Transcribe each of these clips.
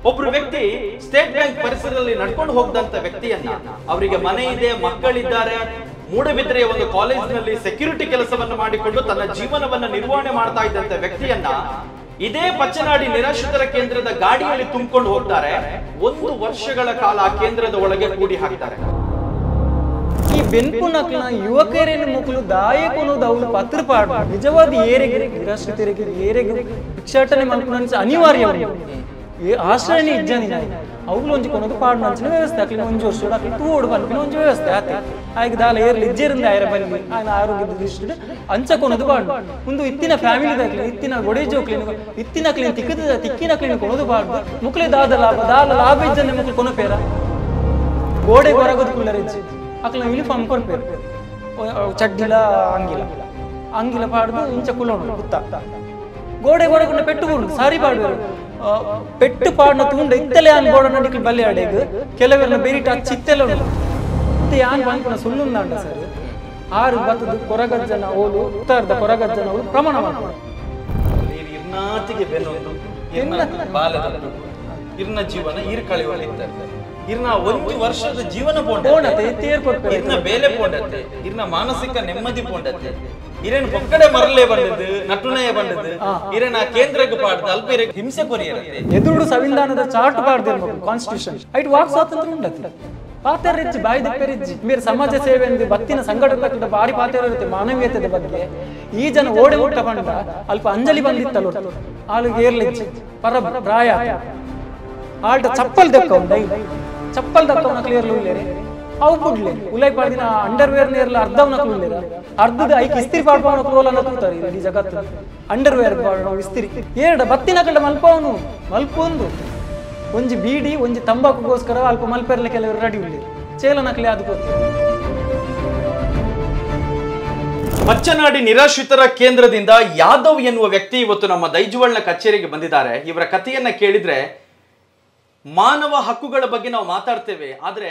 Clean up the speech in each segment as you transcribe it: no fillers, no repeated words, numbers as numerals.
ಒಬ್ರು ವ್ಯಕ್ತಿ state bank ಪರಿಸರದಲ್ಲಿ ನಡ್ಕೊಂಡು ಹೋಗದಂತ ವ್ಯಕ್ತಿಯನ್ನ ಅವರಿಗೆ ಮನೆ ಇದೆ, ಮಕ್ಕಳಿದ್ದಾರೆ, ಮೂಡಬಿದ್ರೆಯ ಒಂದು ಕಾಲೇಜಿನಲ್ಲಿ ಸೆಕ್ಯೂರಿಟಿ ಕೆಲಸವನ್ನು ಮಾಡಿಕೊಂಡು ತನ್ನ ಜೀವನವನ್ನ ನಿರ್ವಹಣೆ ಮಾಡ್ತಾ ಇದ್ದಂತ ವ್ಯಕ್ತಿಯನ್ನ ಇದೇ ಪಚ್ಚನಾಡಿ ನಿರಾಶ್ರಿತರ ಕೇಂದ್ರದ ಗಾಡಿಯಲ್ಲಿ ತುಂಬಿಕೊಂಡು ಹೋಗ್ತಾರೆ. 1 ವರ್ಷಗಳ ಕಾಲ ಆ ಕೇಂದ್ರದ ಒಳಗೆ ಕೂಡಿ ಹಾಕ್ತಾರೆ. ಈ ಬೆನ್ಪುನಕ್ಲ ಯುವಕರೇನು ಮಕ್ಕಳು ದಾಯಕೊನೋದು ಅವಳು ಪತ್ರಪಾಡು ನಿಜವಾದ ಏರೆಗೆ ನಿರಾಶ್ರಿತರಿಗೆ ಏರೆಗೆ ಭಿಕ್ಷಾಟನೆ ಮಲ್ಕೊಂಡು ಅನಿವಾರ್ಯ ಆಶ್ರಯನೇ ಇಜ್ಜಾನಿನ ಅವಳು ಒಂಜಿ ಕೊನೋದು ಪಾಡು ನಂಚಿನ ವ್ಯವಸ್ಥೆ ಆಕಲಿ ಒಂಜಿ ವರ್ಷ ಆಕಲಿ ತೂಡು ಪನ್ಪಿನ ಒಂಜಿ ವ್ಯವಸ್ಥೆ ಆತ ಆಯ್ಕೆ ದಾಲ ಏರ್ಲಿ ಇಜ್ಜೇರಿಂದ ಆಯ್ರ ಬಲ್ಲಿ ఆయన ಆರೋಗ್ಯದ ದೃಷ್ಟಿ ಅಂಚ ಕೊನೋದು ಪಾಡು ಒಂದು ಇತ್ತಿನ ಫ್ಯಾಮಿಲಿ ದಾಕ್ಲಿ ಇತ್ತಿನ ಗೊಡೆ ಜೋಕ್ಲಿನ ಇತ್ತಿನ ಕ್ಲೀನ್ ತಿಕ್ಕಿನ ಕ್ಲೀನ್ ಕೊನೋದು ಪಾಡು ಮುಕ್ಲೆ ದಾದ ಲಾಭ ಇಜ್ಜನೆ ಮಕ್ಕಳು ಕೊನಪೇರ ಗೋಡೆ ಹೊರಗೋದು ಕುಳ್ಳರಿಜ್ಜಿ ಅಕ್ಲ ಯೂನಿಫಾರ್ಮ್ ಕೊಡ್ಪೇರು ಚಡ್ಡಿಲ ಅಂಗಿಲ ಪಾಡ್ದು ಇಂಚ ಕುಲ್ಲೋಣ ಗುತ್ತ ಗೋಡೆ ಗೋಡೆಗೊಂಡ ಪೆಟ್ಟು ಕೊಡು ಸಾರಿ ಪಾಡುವರು ಪೆಟ್ಟು ಪಾಡ್ನ ತುಂಡ ಇತ್ತಲೇ ಆನ್ ಗೋಡ ನಡಿಕಲ್ ಬಲ್ಲೆ ಅಡೆಗ್ ಕೆಲವೆಲ್ಲ ಬೇರಿಟ ಚಿತ್ತೆಲ್ಲ ಉಂಟು ಮತ್ತೆ ಯಾನ್ ಬಂದ್ಕೊಂಡ ಸುಳ್ಳುಂದಾಂಡ ಸರ್ 6 ಬತ್ತದ ಕೊರಗಜ್ಜನ ಓಲು ಉತ್ತರದ ಕೊರಗಜ್ಜನ ಓಲು ಪ್ರಮಾಣ ಮಾಡ್ಕೊಂಡು ಇರ್ನಾತಿಗೆ ಬೆನ್ನೊಂದು ಬಾಲದ ಇರ್ನ ಜೀವನ ಈರ್ ಕಳೆಯುವಲ್ಲಿದ್ದಾರೆ ಇರ್ನ 1 ವರ್ಷದ ಜೀವನ ಪೋಂಡತೆ ಇರ್ನ ಬೇಲೆ ಪೋಂಡತೆ ಇರ್ನ ಮಾನಸಿಕ ನೆಮ್ಮದಿ ಪೋಂಡತೆ ಇರೇನು ಪಕ್ಕಡೆ ಮರಲೇ ಬಂದದ್ದು ನಟುನಯ ಬಂದದ್ದು ಇರೇನ ಕೇಂದ್ರಕ್ಕೆ ಪಾಡ್ದು ಅಲ್ಪೇರೆ ಹಿಂಸೆ ಕೊರಿಯರತ್ತೆ ಎದುರು ಸಂವಿಧಾನದ ಚಾರ್ಟ್ ಪಾಡ್ದಿರ್ಬೇಕು ಕಾನ್ಸ್ಟಿಟ್ಯೂಷನ್ ಐಟ್ ವಾಕ್ ಸ್ವಾತಂತ್ರ್ಯ ಉಂಡತ್ತೆ ಪಾತೆರಿಜ್ಜಿ ಬಾಯಿ ದೆಪ್ಪೆರಿಜ್ಜಿ ಮೇರೆ ಸಮಾಜ ಸೇವೆ ಎಂದು ಭಕ್ತಿನ ಸಂಘಟನೆ ಬಾರಿ ಪಾತೆರ ಇರುತ್ತೆ ಮಾನವೀಯತೆಯ ಬಗ್ಗೆ ಈ ಜನ ಓಡೆ ಊಟ ಬಂದ ಅಲ್ಪ ಅಂಜಲಿ ಬಂದಿತ್ತಲ್ಲ ಆಳಿಗೆ ಏರ್ಲಿಜ್ಜಿ ಪರ ಪ್ರಾಯ ಆಲ್ಟ ಚಪ್ಪಲ್ ದಕ್ಕೌಂಡ ಚಪ್ಪಲ್ ದಕ್ಕವನ ಕ್ಲಿಯರ್ಲು ಇಲ್ಲೇರೆ ಅವು ಬಿಡ್ಲೆ ಉಲೈ ಪಾಡಿನ ಅಂಡರ್ವೇರ್ ನೇರ್ಲ ಅರ್ಧವನಕ್ಲು ಇಲ್ಲೇರ ಅರ್ಧದ ಐಕ್ ಇಸ್ತ್ರಿ ಪಾಡ್ಪವನ ಕ್ರೋಲನ್ನ ತೂತಾರೆ ಇಡೀ ಜಗತ್ತು ಅಂಡರ್ವೇರ್ ಇಸ್ತ್ರಿ ಏರಡ ಬತ್ತಿನ ಕಡೆ ಮಲ್ಪೊಂದು ಒಂಜಿ ಬೀಡಿ ಒಂಜಿ ತಂಬಾಕುಗೋಸ್ಕರ ಅಲ್ಪ ಮಲ್ಪೆರ್ಲೆ ಕೆಲವರು ರೆಡಿ ಉಳ್ಳಿ ಚೇಲನಕ್ಲೆ ಅದು ಗೊತ್ತು. ಪಚ್ಚನಾಡಿ ನಿರಾಶ್ರಿತರ ಕೇಂದ್ರದಿಂದ ಯಾದವ್ ಎನ್ನುವ ವ್ಯಕ್ತಿ ಇವತ್ತು ನಮ್ಮ ದೈಜುವಳ್ನ ಕಚೇರಿಗೆ ಬಂದಿದ್ದಾರೆ. ಇವರ ಕಥೆಯನ್ನ ಕೇಳಿದ್ರೆ ಮಾನವ ಹಕ್ಕುಗಳ ಬಗ್ಗೆ ನಾವು ಮಾತಾಡ್ತೇವೆ, ಆದ್ರೆ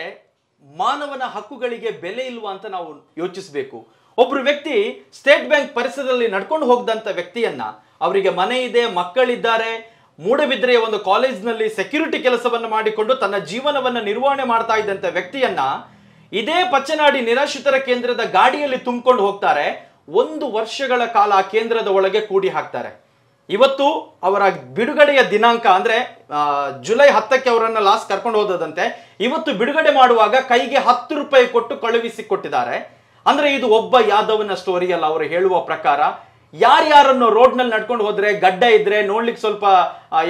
ಮಾನವನ ಹಕ್ಕುಗಳಿಗೆ ಬೆಲೆ ಇಲ್ವಾ ಅಂತ ನಾವು ಯೋಚಿಸಬೇಕು. ಒಬ್ರು ವ್ಯಕ್ತಿ ಸ್ಟೇಟ್ ಬ್ಯಾಂಕ್ ಪರಿಸರದಲ್ಲಿ ನಡ್ಕೊಂಡು ಹೋಗದಂತ ವ್ಯಕ್ತಿಯನ್ನ ಅವರಿಗೆ ಮನೆ ಇದೆ, ಮಕ್ಕಳಿದ್ದಾರೆ, ಮೂಡಬಿದ್ರೆಯ ಒಂದು ಕಾಲೇಜಿನಲ್ಲಿ ಸೆಕ್ಯೂರಿಟಿ ಕೆಲಸವನ್ನು ಮಾಡಿಕೊಂಡು ತನ್ನ ಜೀವನವನ್ನ ನಿರ್ವಹಣೆ ಮಾಡ್ತಾ ಇದ್ದಂತ ವ್ಯಕ್ತಿಯನ್ನ ಇದೇ ಪಚ್ಚನಾಡಿ ನಿರಾಶ್ರಿತರ ಕೇಂದ್ರದ ಗಾಡಿಯಲ್ಲಿ ತುಂಬಿಕೊಂಡು ಹೋಗ್ತಾರೆ. 1 ವರ್ಷಗಳ ಕಾಲ ಆ ಕೇಂದ್ರದ ಒಳಗೆ ಕೂಡಿ ಹಾಕ್ತಾರೆ. ಇವತ್ತು ಅವರ ಬಿಡುಗಡೆಯ ದಿನಾಂಕ ಅಂದ್ರೆ ಜುಲೈ 10ಕ್ಕೆ ಅವರನ್ನ ಲಾಸ್ಟ್ ಕರ್ಕೊಂಡು ಹೋದದಂತೆ. ಇವತ್ತು ಬಿಡುಗಡೆ ಮಾಡುವಾಗ ಕೈಗೆ 10 ರೂಪಾಯಿ ಕೊಟ್ಟು ಕಳುಹಿಸಿ ಕೊಟ್ಟಿದ್ದಾರೆ. ಅಂದ್ರೆ ಇದು ಒಬ್ಬ ಯಾದವನ ಸ್ಟೋರಿ ಅಲ್ಲ. ಅವರು ಹೇಳುವ ಪ್ರಕಾರ ಯಾರ್ಯಾರನ್ನು ರೋಡ್ ನಲ್ಲಿ ನಡ್ಕೊಂಡು ಹೋದ್ರೆ, ಗಡ್ಡ ಇದ್ರೆ, ನೋಡ್ಲಿಕ್ಕೆ ಸ್ವಲ್ಪ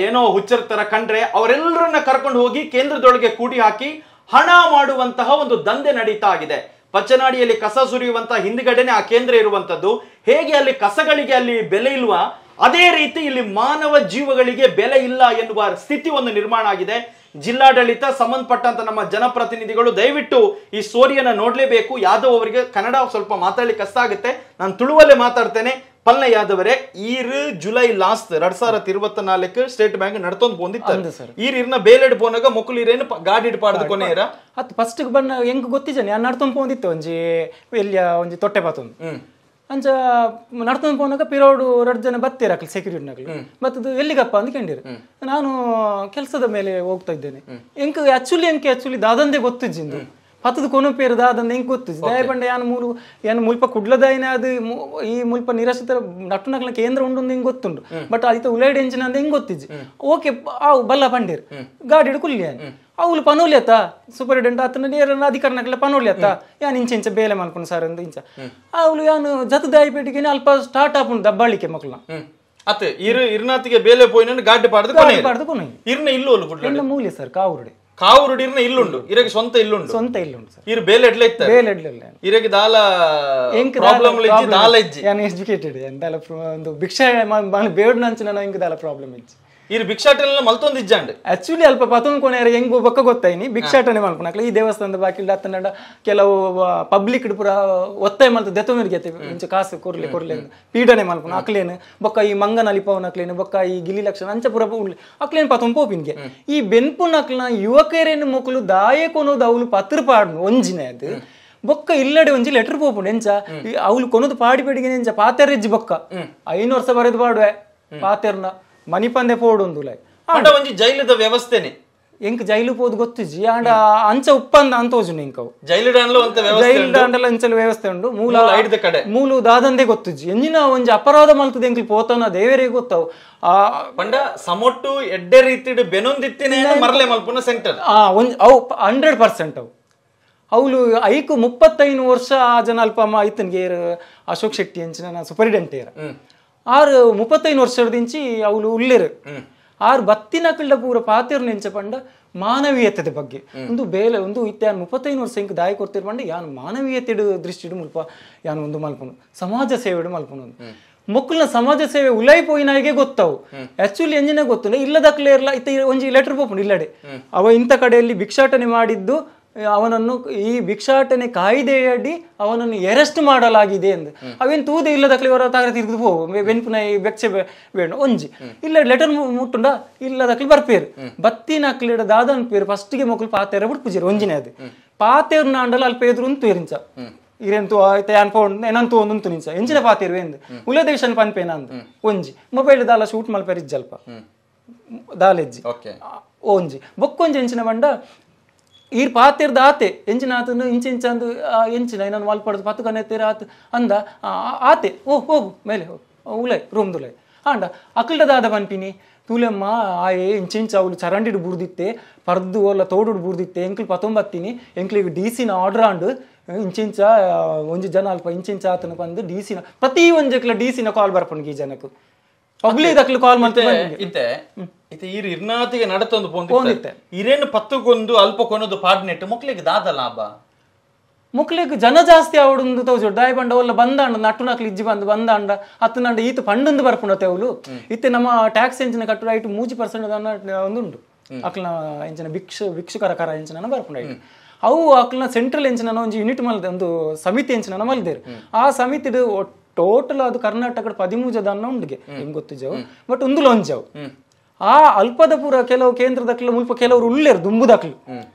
ಏನೋ ಹುಚ್ಚರ ತರ ಕಂಡ್ರೆ ಅವರೆಲ್ಲರನ್ನ ಕರ್ಕೊಂಡು ಹೋಗಿ ಕೇಂದ್ರದೊಳಗೆ ಕೂಡಿ ಹಾಕಿ ಹಣ ಮಾಡುವಂತಹ ಒಂದು ದಂಧೆ ನಡೀತಾ ಆಗಿದೆ. ಪಚ್ಚನಾಡಿಯಲ್ಲಿ ಕಸ ಸುರಿಯುವಂತಹ ಹಿಂದ್ಗಡೆನೆ ಆ ಕೇಂದ್ರ ಇರುವಂತದ್ದು. ಹೇಗೆ ಅಲ್ಲಿ ಕಸಗಳಿಗೆ ಅಲ್ಲಿ ಬೆಲೆ ಇಲ್ವಾ, ಅದೇ ರೀತಿ ಇಲ್ಲಿ ಮಾನವ ಜೀವಗಳಿಗೆ ಬೆಲೆ ಇಲ್ಲ ಎನ್ನುವ ಸ್ಥಿತಿ ಒಂದು ನಿರ್ಮಾಣ ಆಗಿದೆ. ಜಿಲ್ಲಾಡಳಿತ, ಸಂಬಂಧಪಟ್ಟಂತ ನಮ್ಮ ಜನಪ್ರತಿನಿಧಿಗಳು ದಯವಿಟ್ಟು ಈ ಸ್ಟೋರಿಯನ್ನ ನೋಡ್ಲೇಬೇಕು. ಯಾದವ್ ಅವರಿಗೆ ಕನ್ನಡ ಸ್ವಲ್ಪ ಮಾತಾಡ್ಲಿಕ್ಕೆ ಕಷ್ಟ ಆಗುತ್ತೆ, ನಾನು ತುಳುವಲ್ಲೇ ಮಾತಾಡ್ತೇನೆ. ಪಲ್ಲೆ ಯಾದವರೇ, ಈರು ಜುಲೈ ಲಾಸ್ಟ್ 2024 ಸ್ಟೇಟ್ ಬ್ಯಾಂಕ್ ನಡ್ತೊಂದು ಬಂದಿತ್ತು. ಈರಿನ ಬೇಲೆಡ್ ಪೋನಾಗ ಮೊಕ್ಕಲು ಇರೇನು ಗಾಡಿ ಪಾಡ್ದು ಕೊನೆಯರ ಅದು ಫಸ್ಟ್ ಬಣ್ಣ ಹೆಂಗ್ ಗೊತ್ತಿಜಾನೆ ನಾನು ನಡ್ತೊಂದು ಬಂದಿತ್ತು ಒಂಜಿ ಎಲ್ಲಿಯ ಒಂಜಿ ತೊಟ್ಟೆ ಪಾತೊಂದು ಅಂಚ ನಡ್ತೊಂದು ಪೋನಾಗ ಪಿರೋಡು 2 ಜನ ಬತ್ತೀರಾಕ್ಲಿ ಸೆಕ್ಯೂರಿಟಿ ನಕ್ಲಿ ಬತ್ತದು ಎಲ್ಲಿಗಪ್ಪ ಅಂತ ಕಂಡಿರು. ನಾನು ಕೆಲಸದ ಮೇಲೆ ಹೋಗ್ತಾ ಇದ್ದೇನೆ. ಆಕ್ಚುಲಿ ದಾದಂದೆ ಗೊತ್ತಿಜ್ಜಿಂದು ಪತ್ತದ ಕೊನು ಪೇರು ದಾದಂದೆ ಹೆಂಗೆ ಗೊತ್ತಿಜ್ಜಿ ದಯ ಬಂಡೆ ಏನು ಮುಲ್ಪ ಕುಡ್ಲದಾಯಿನ ಅದು ಈ ಮುಲ್ಪ ನಿರಾಶ್ರಿತರ ನಟ್ಟು ನಕ್ಲ ಕೇಂದ್ರ ಉಂಡು ಹೆಂಗೆ ಗೊತ್ತುಂಡು. ಬಟ್ ಆಯ್ತು ಉಲೈಡ್ ಎಂಜಿನ್ ಅಂತ ಹೆಂಗೆ ಗೊತ್ತಿಜ್ಜಿ. ಓಕೆ ಅವು ಬಲ್ಲ ಪಂಡೀರು ಗಾಡಿ ಹಿಡು ಕುಲ್ಲಿ ಅವಳು ಪನೋಲಿ ಅತ್ತ ಸೂಪರಿಡೆಂಟ್ ಆತನ ನೇರನ್ನ ಅಧಿಕಾರನಕ್ಲ ಪನೋಲಿ ಅತ್ತ ಯಾನ್ ಇಂಚ ಬೇಲೆ ಮಲ್ಕೊಂಡು ಸರ್ ಅಂತ ಇಂಚ ಅವಳು ಯಾನು ಜತದಾಯಿ ಪೇಟಿಗೆ ಅಲ್ಪ ಸ್ಟಾರ್ಟ್ ಆಪುಂಡು ದಬ್ಬಾಳಿಕೆ ಮಕ್ಕಳನ್ನ ಅತ್ತೆ ಇರ್ನಾತಿಗೆ ಬೇಲೆ ಪೋಯಿನ ಗಾಡಿ ಪಾಡ್ದು ಕೊನೆ ಇರ್ನ ಇಲ್ಲು ಮೂಲೆ ಸರ್ ಕಾವುರುಡೆ ಕಾವುರುಡಿ ಇರ್ನ ಇಲ್ಲುಂಡು ಇರಗೆ ಸ್ವಂತ ಇಲ್ಲುಂಡು ಸರ್ ಇರ್ ಬೇಲೆ ಎಡ್ಲ ಇತ್ತ ಇರಗೆ ದಾಲ ಪ್ರಾಬ್ಲಮ್ ಇಜ್ಜಿ ದಾಲ ಇಜ್ಜಿ ಯಾನ್ ಎಜುಕೇಟೆಡ್ ಎಂದಾಲ ಒಂದು ಭಿಕ್ಷಾ ಬೇಡ ನಂಚ ನಾನು ಹಿಂಗೆ ದಾಲ ಪ್ರಾಬ್ಲಮ್ ಇಜ್ಜಿ ಇರ್ ಭಿಕ್ಷಾಟನೆ ಮಲ್ತೊಂದು ಇಜ್ಜಾಂಡ್ ಆಕ್ಚುಲಿ ಅಲ್ಪ ಪತೊಂದು ಕೊನೆಯರ ಹೆಂಗ್ ಬೊಕ್ಕ ಗೊತ್ತಾಯಿನಿ ಭಿಕ್ಷಾಟನೆ ಮಲ್ಕೊಳಕ್ಲ ಈ ದೇವಸ್ಥಾನದ ಬಾಕಿ ಅತ್ತಂಡ ಕೆಲವು ಪಬ್ಲಿಕ್ ಪುರ ಒತ್ತಾಯ ಮಲ್ತ ದೆತ್ತೊಂದಿಗೆ ಇಂಚ ಕಾಸು ಕೊರ್ಲೆ ಪೀಡನೆ ಮಲ್ಕೊಣ ಅಕ್ಲೇನು ಬೊಕ್ಕ ಈ ಮಂಗನ ಅಲಿಪವನ ಅಕ್ಲೇನು ಬೊಕ್ಕ ಈ ಗಿಲಿ ಲಕ್ಷಣ ಅಂಚ ಪುರ ಉಳ್ಳಿ ಅಕ್ಲೇನು ಪತೊಂದು ಪೋಪಿನ್ಗೆ ಈ ಬೆನ್ಪುನಕ್ಲ ಯುವಕರೇನು ಮೊಕ್ಕಲು ದಾಯಕೊನೋದು ಅವಳು ಪತ್ರ ಪಾಡ್ನು ಒಂಜಿನ ಅದು ಬೊಕ್ಕ ಇಲ್ಲಡೆ ಒಂಜಿ ಲೆಟರ್ ಪೋಪುಂಡು ಎಂಚ ಅವಳು ಕೊನೋದು ಪಾಡಿ ಪೇಡಿಗೆ ಎಂಚ ಪಾತೆರ್ಜಿ ಬೊಕ್ಕ 5 ವರ್ಷ ಬರೆದು ಪಾಡುವೆ ಪಾತೆರ್ನ ಮನಿ ಪಂದೆ ಪೋಡೊಂದು ಅಂಡ ಒಂಜಿ ಜೈಲದ ವ್ಯವಸ್ಥೆನೆ ಎಂಕ್ ಜೈಲು ಪೋದು ಗೊತ್ತಿಜ್ಜಿ ಆಂಡ ಅಂಚ ಉಪ್ಪಂದ ಅಂತ ಹೋಜುಂಡು ಇಂಕವು ಜೈಲು ಜೈಲು ಅಂಚಲ ವ್ಯವಸ್ಥೆ ಉಂಡು ಮೂಲು ದಾದಂದೆ ಗೊತ್ತಿಜ್ಜಿ ಎಂಜಿನ ಒಂಜಿ ಅಪರಾಧ ಮಲ್ತದ ಎಂಕ್ಲಿ ಪೋತನ ದೇವರಿಗೆ ಗೊತ್ತವು ಪಂಡ ಸಮೊಟ್ಟು ಎಡ್ಡೆ ರೀತಿಡ್ ಬೆನೊಂದಿತ್ತಿನ ಮರಲೆ ಮಲ್ಪುನ ಸೆಂಟರ್ ಅವು 100% ಅವು ಅವಳು ಐಕು 35 ವರ್ಷ ಆ ಜನ ಅಲ್ಪಮ್ಮ ಐತನ್ಗೆ ಅಶೋಕ್ ಶೆಟ್ಟಿ ಅಂಚಿನ ಸೂಪರಿಡೆಂಟ್ ಏರ ಆರು 35 ವರ್ಷದಿಂಚಿ ಅವಳು ಉಳ್ಳೇರು ಆರು ಬತ್ತಿನ ಕಳ್ಳ ಪೂರ ಪಾತಿರ್ ನೆಂಚ ಪಂಡ ಮಾನವೀಯತೆ ಬಗ್ಗೆ ಒಂದು ಬೇಲೆ ಒಂದು ಇತ್ತ 35 ವರ್ಷ ಇಂಕ ದಾಯ ಕೊಡ್ತಿರ್ ಪಂಡ ಯಾನು ಮಾನವೀಯತೆ ದೃಷ್ಟಿಡು ಮುಲ್ಪ ಯಾನು ಒಂದು ಮಲ್ಪನು ಸಮಾಜ ಸೇವೆಡು ಮಲ್ಪನು ಮಕ್ಕಳನ್ನ ಸಮಾಜ ಸೇವೆ ಉಲೈಪೋಯಿನಾಗೆ ಗೊತ್ತವು ಆಕ್ಚುಲಿ ಎಂಜಿನ ಗೊತ್ತು ಇಲ್ಲದಕ್ಲೇ ಇರಲ್ಲ ಇತ್ತ ಒಂಜಿ ಲೆಟರ್ ಪೋಪುಂಡು ಇಲ್ಲಡೆ ಅವ ಇಂಥ ಕಡೆಯಲ್ಲಿ ಭಿಕ್ಷಾಟನೆ ಮಾಡಿದ್ದು ಅವನನ್ನು ಈ ಭಿಕ್ಷಾಟನೆ ಕಾಯ್ದೆಯಡಿ ಅವನನ್ನು ಅರೆಸ್ಟ್ ಮಾಡಲಾಗಿದೆ ಎಂದು ಅವೇನು ತೂದೆ ಇಲ್ಲದಕ್ಲೆ ಅವರ ತಾಗ್ರೆ ತಿರುಗಿದು ಹೋಗು ಬೆನ್ಪುನ ಬೆಚ್ಚೆ ಬೇಡ ಒಂಜಿ ಇಲ್ಲ ಲೆಟರ್ ಮುಟ್ಟುಂಡ ಇಲ್ಲದಕ್ಲೆ ಬರ್ಪೇರು ಬತ್ತಿನಕ್ಲಿಡ ದಾದನ್ ಪೇರು ಫಸ್ಟ್ಗೆ ಮಕ್ಕಳು ಪಾತೇರ ಬಿಟ್ಪುಜೇರು ಒಂಜಿನೇ ಅದು ಪಾತೇರು ನಾಂಡಲ ಅಲ್ಪ ಎದುರು ಉಂತು ಇರಿಂಚ ಇರೆಂತು ಆಯ್ತು ಅನ್ಪೌಂಡ್ ಏನಂತೂ ಒಂದುಂತು ನಿಂಚ ಎಂಚಿನ ಪಾತೇರು ಎಂದು ಉಲದೇಶನ್ ಪನ್ಪೇನ ಅಂದು ಒಂಜಿ ಮೊಬೈಲ್ ದಾಲ ಶೂಟ್ ಮಲ್ಪೇರು ಇಜ್ಜಲ್ಪ ದಾಲೆಜ್ಜಿ ಒಂಜಿ ಬೊಕ್ಕೊಂಜಿ ಎಂಚಿನ ಬಂಡ ಈರ್ ಪಾತಿರ್ದ ಆತೆ ಎಂಚಿನ ಆತನು ಇಂಚಿಂಚ ಅಂದು ಎಂಚಿನ ನಾನು ಮಲ್ಪಡ್ದು ಪತ್ತು ಕನೆತ್ತೀರ ಆತ ಅಂದ ಆತೆ ಹೋಗು ಮೇಲೆ ಹೋಗು ಉಲೈ ರೂಮ್ದುಲೈ ಆಂಡ ಅಕಲ್ಡದಾದ ಪನ್ಪಿನಿ ತೂಲೆಮ್ಮ ಆಯೆ ಇಂಚಿಂಚ ಅವಳು ಚರಂಡಿಡು ಬುರ್ದಿತ್ತೆ ಪರ್ದು ಒಲ್ಲ ತೋಡು ಬುರ್ದಿತ್ತೆ ಎಂಕ್ಲು ಪತ್ತೊಂಬತ್ತೀನಿ ಎಂಕ್ಲಿಗೆ ಡಿಸಿನ ಆರ್ಡರ್ ಆಂಡು ಇಂಚಿಂಚ ಒಂಜಿ ಜನ ಅಲ್ಪ ಇಂಚಿಂಚ ಆತನ ಬಂದು ಡಿಸಿನ ಪ್ರತಿ ಒಂಜಕ್ಲ ಡಿಸಿನ ಕಾಲ್ ಬರ್ಪಣ್ಗೆ ಈ ಜನಕ್ಕೆ ಪಬ್ಲಿಕ್ ದಕ್ಲು ಕಾಲ್ ಮಾಡ್ತೇವೆ ಇತ್ತೆ ಇತ್ತೆ ಈರು ಇರ್ನಾತಿಗೆ ನಡತೊಂದು ಪೋಂದಿತ್ತೆ ಇರೇನು ಪತ್ತುಗೊಂದು ಅಲ್ಪ ಕೊನದು ಪಾಡ್ನೆಟ್ಟು ಮಕ್ಳಿಗೆ ದಾದ ಲಾಭ ಮುಕ್ಲಿಗೆ ಜನ ಜಾಸ್ತಿ ಅವಡು ತೋಜು ಡಾಯ್ ಬಂಡ ಒಲ್ಲ ಬಂದಾಂಡ ನಟ್ಟು ನಕ್ಲಿ ಇಜ್ಜಿ ಬಂದಾಂಡ ಹತ್ತು ನಂಡ ಈತ ಪಂಡೊಂದು ಬರ್ಪುಣತೆ ಅವಳು ಇತ್ತೆ ನಮ್ಮ ಟ್ಯಾಕ್ಸ್ ಎಂಚಿನ ಕಟ್ಟು ರೈಟ್ 30% ಒಂದುಂಡು ಅಕ್ಲನ ಎಂಚಿನ ಭಿಕ್ಷುಕರ ಕರ ಎಂಚಿನ ಬರ್ಪುಂಡ ರೈಟ್ ಅವು ಅಕ್ಲನ ಸೆಂಟ್ರಲ್ ಎಂಚಿನ ಒಂಜಿ ಯೂನಿಟ್ ಮಲ್ದೆ ಒಂದು ಸಮಿತಿ ಎಂಚಿನ ಮಲ್ದೇರು ಆ ಸಮಿತಿದು ಟೋಟಲ್ ಅದು ಕರ್ನಾಟಕದ 13 ಜನ ಉಂಡಿಗೆ ಹೆಂಗ್ ಗೊತ್ತಿಜವು ಬಟ್ ಒಂದು ಲೊಂಜವು ಆ ಅಲ್ಪದ ಪೂರ ಕೆಲವು ಕೇಂದ್ರದಕ್ಲ ಮುಲ್ಪ ಕೆಲವರು ಉಳ್ಳೇರು ದುಂಬುದಕ್ಲು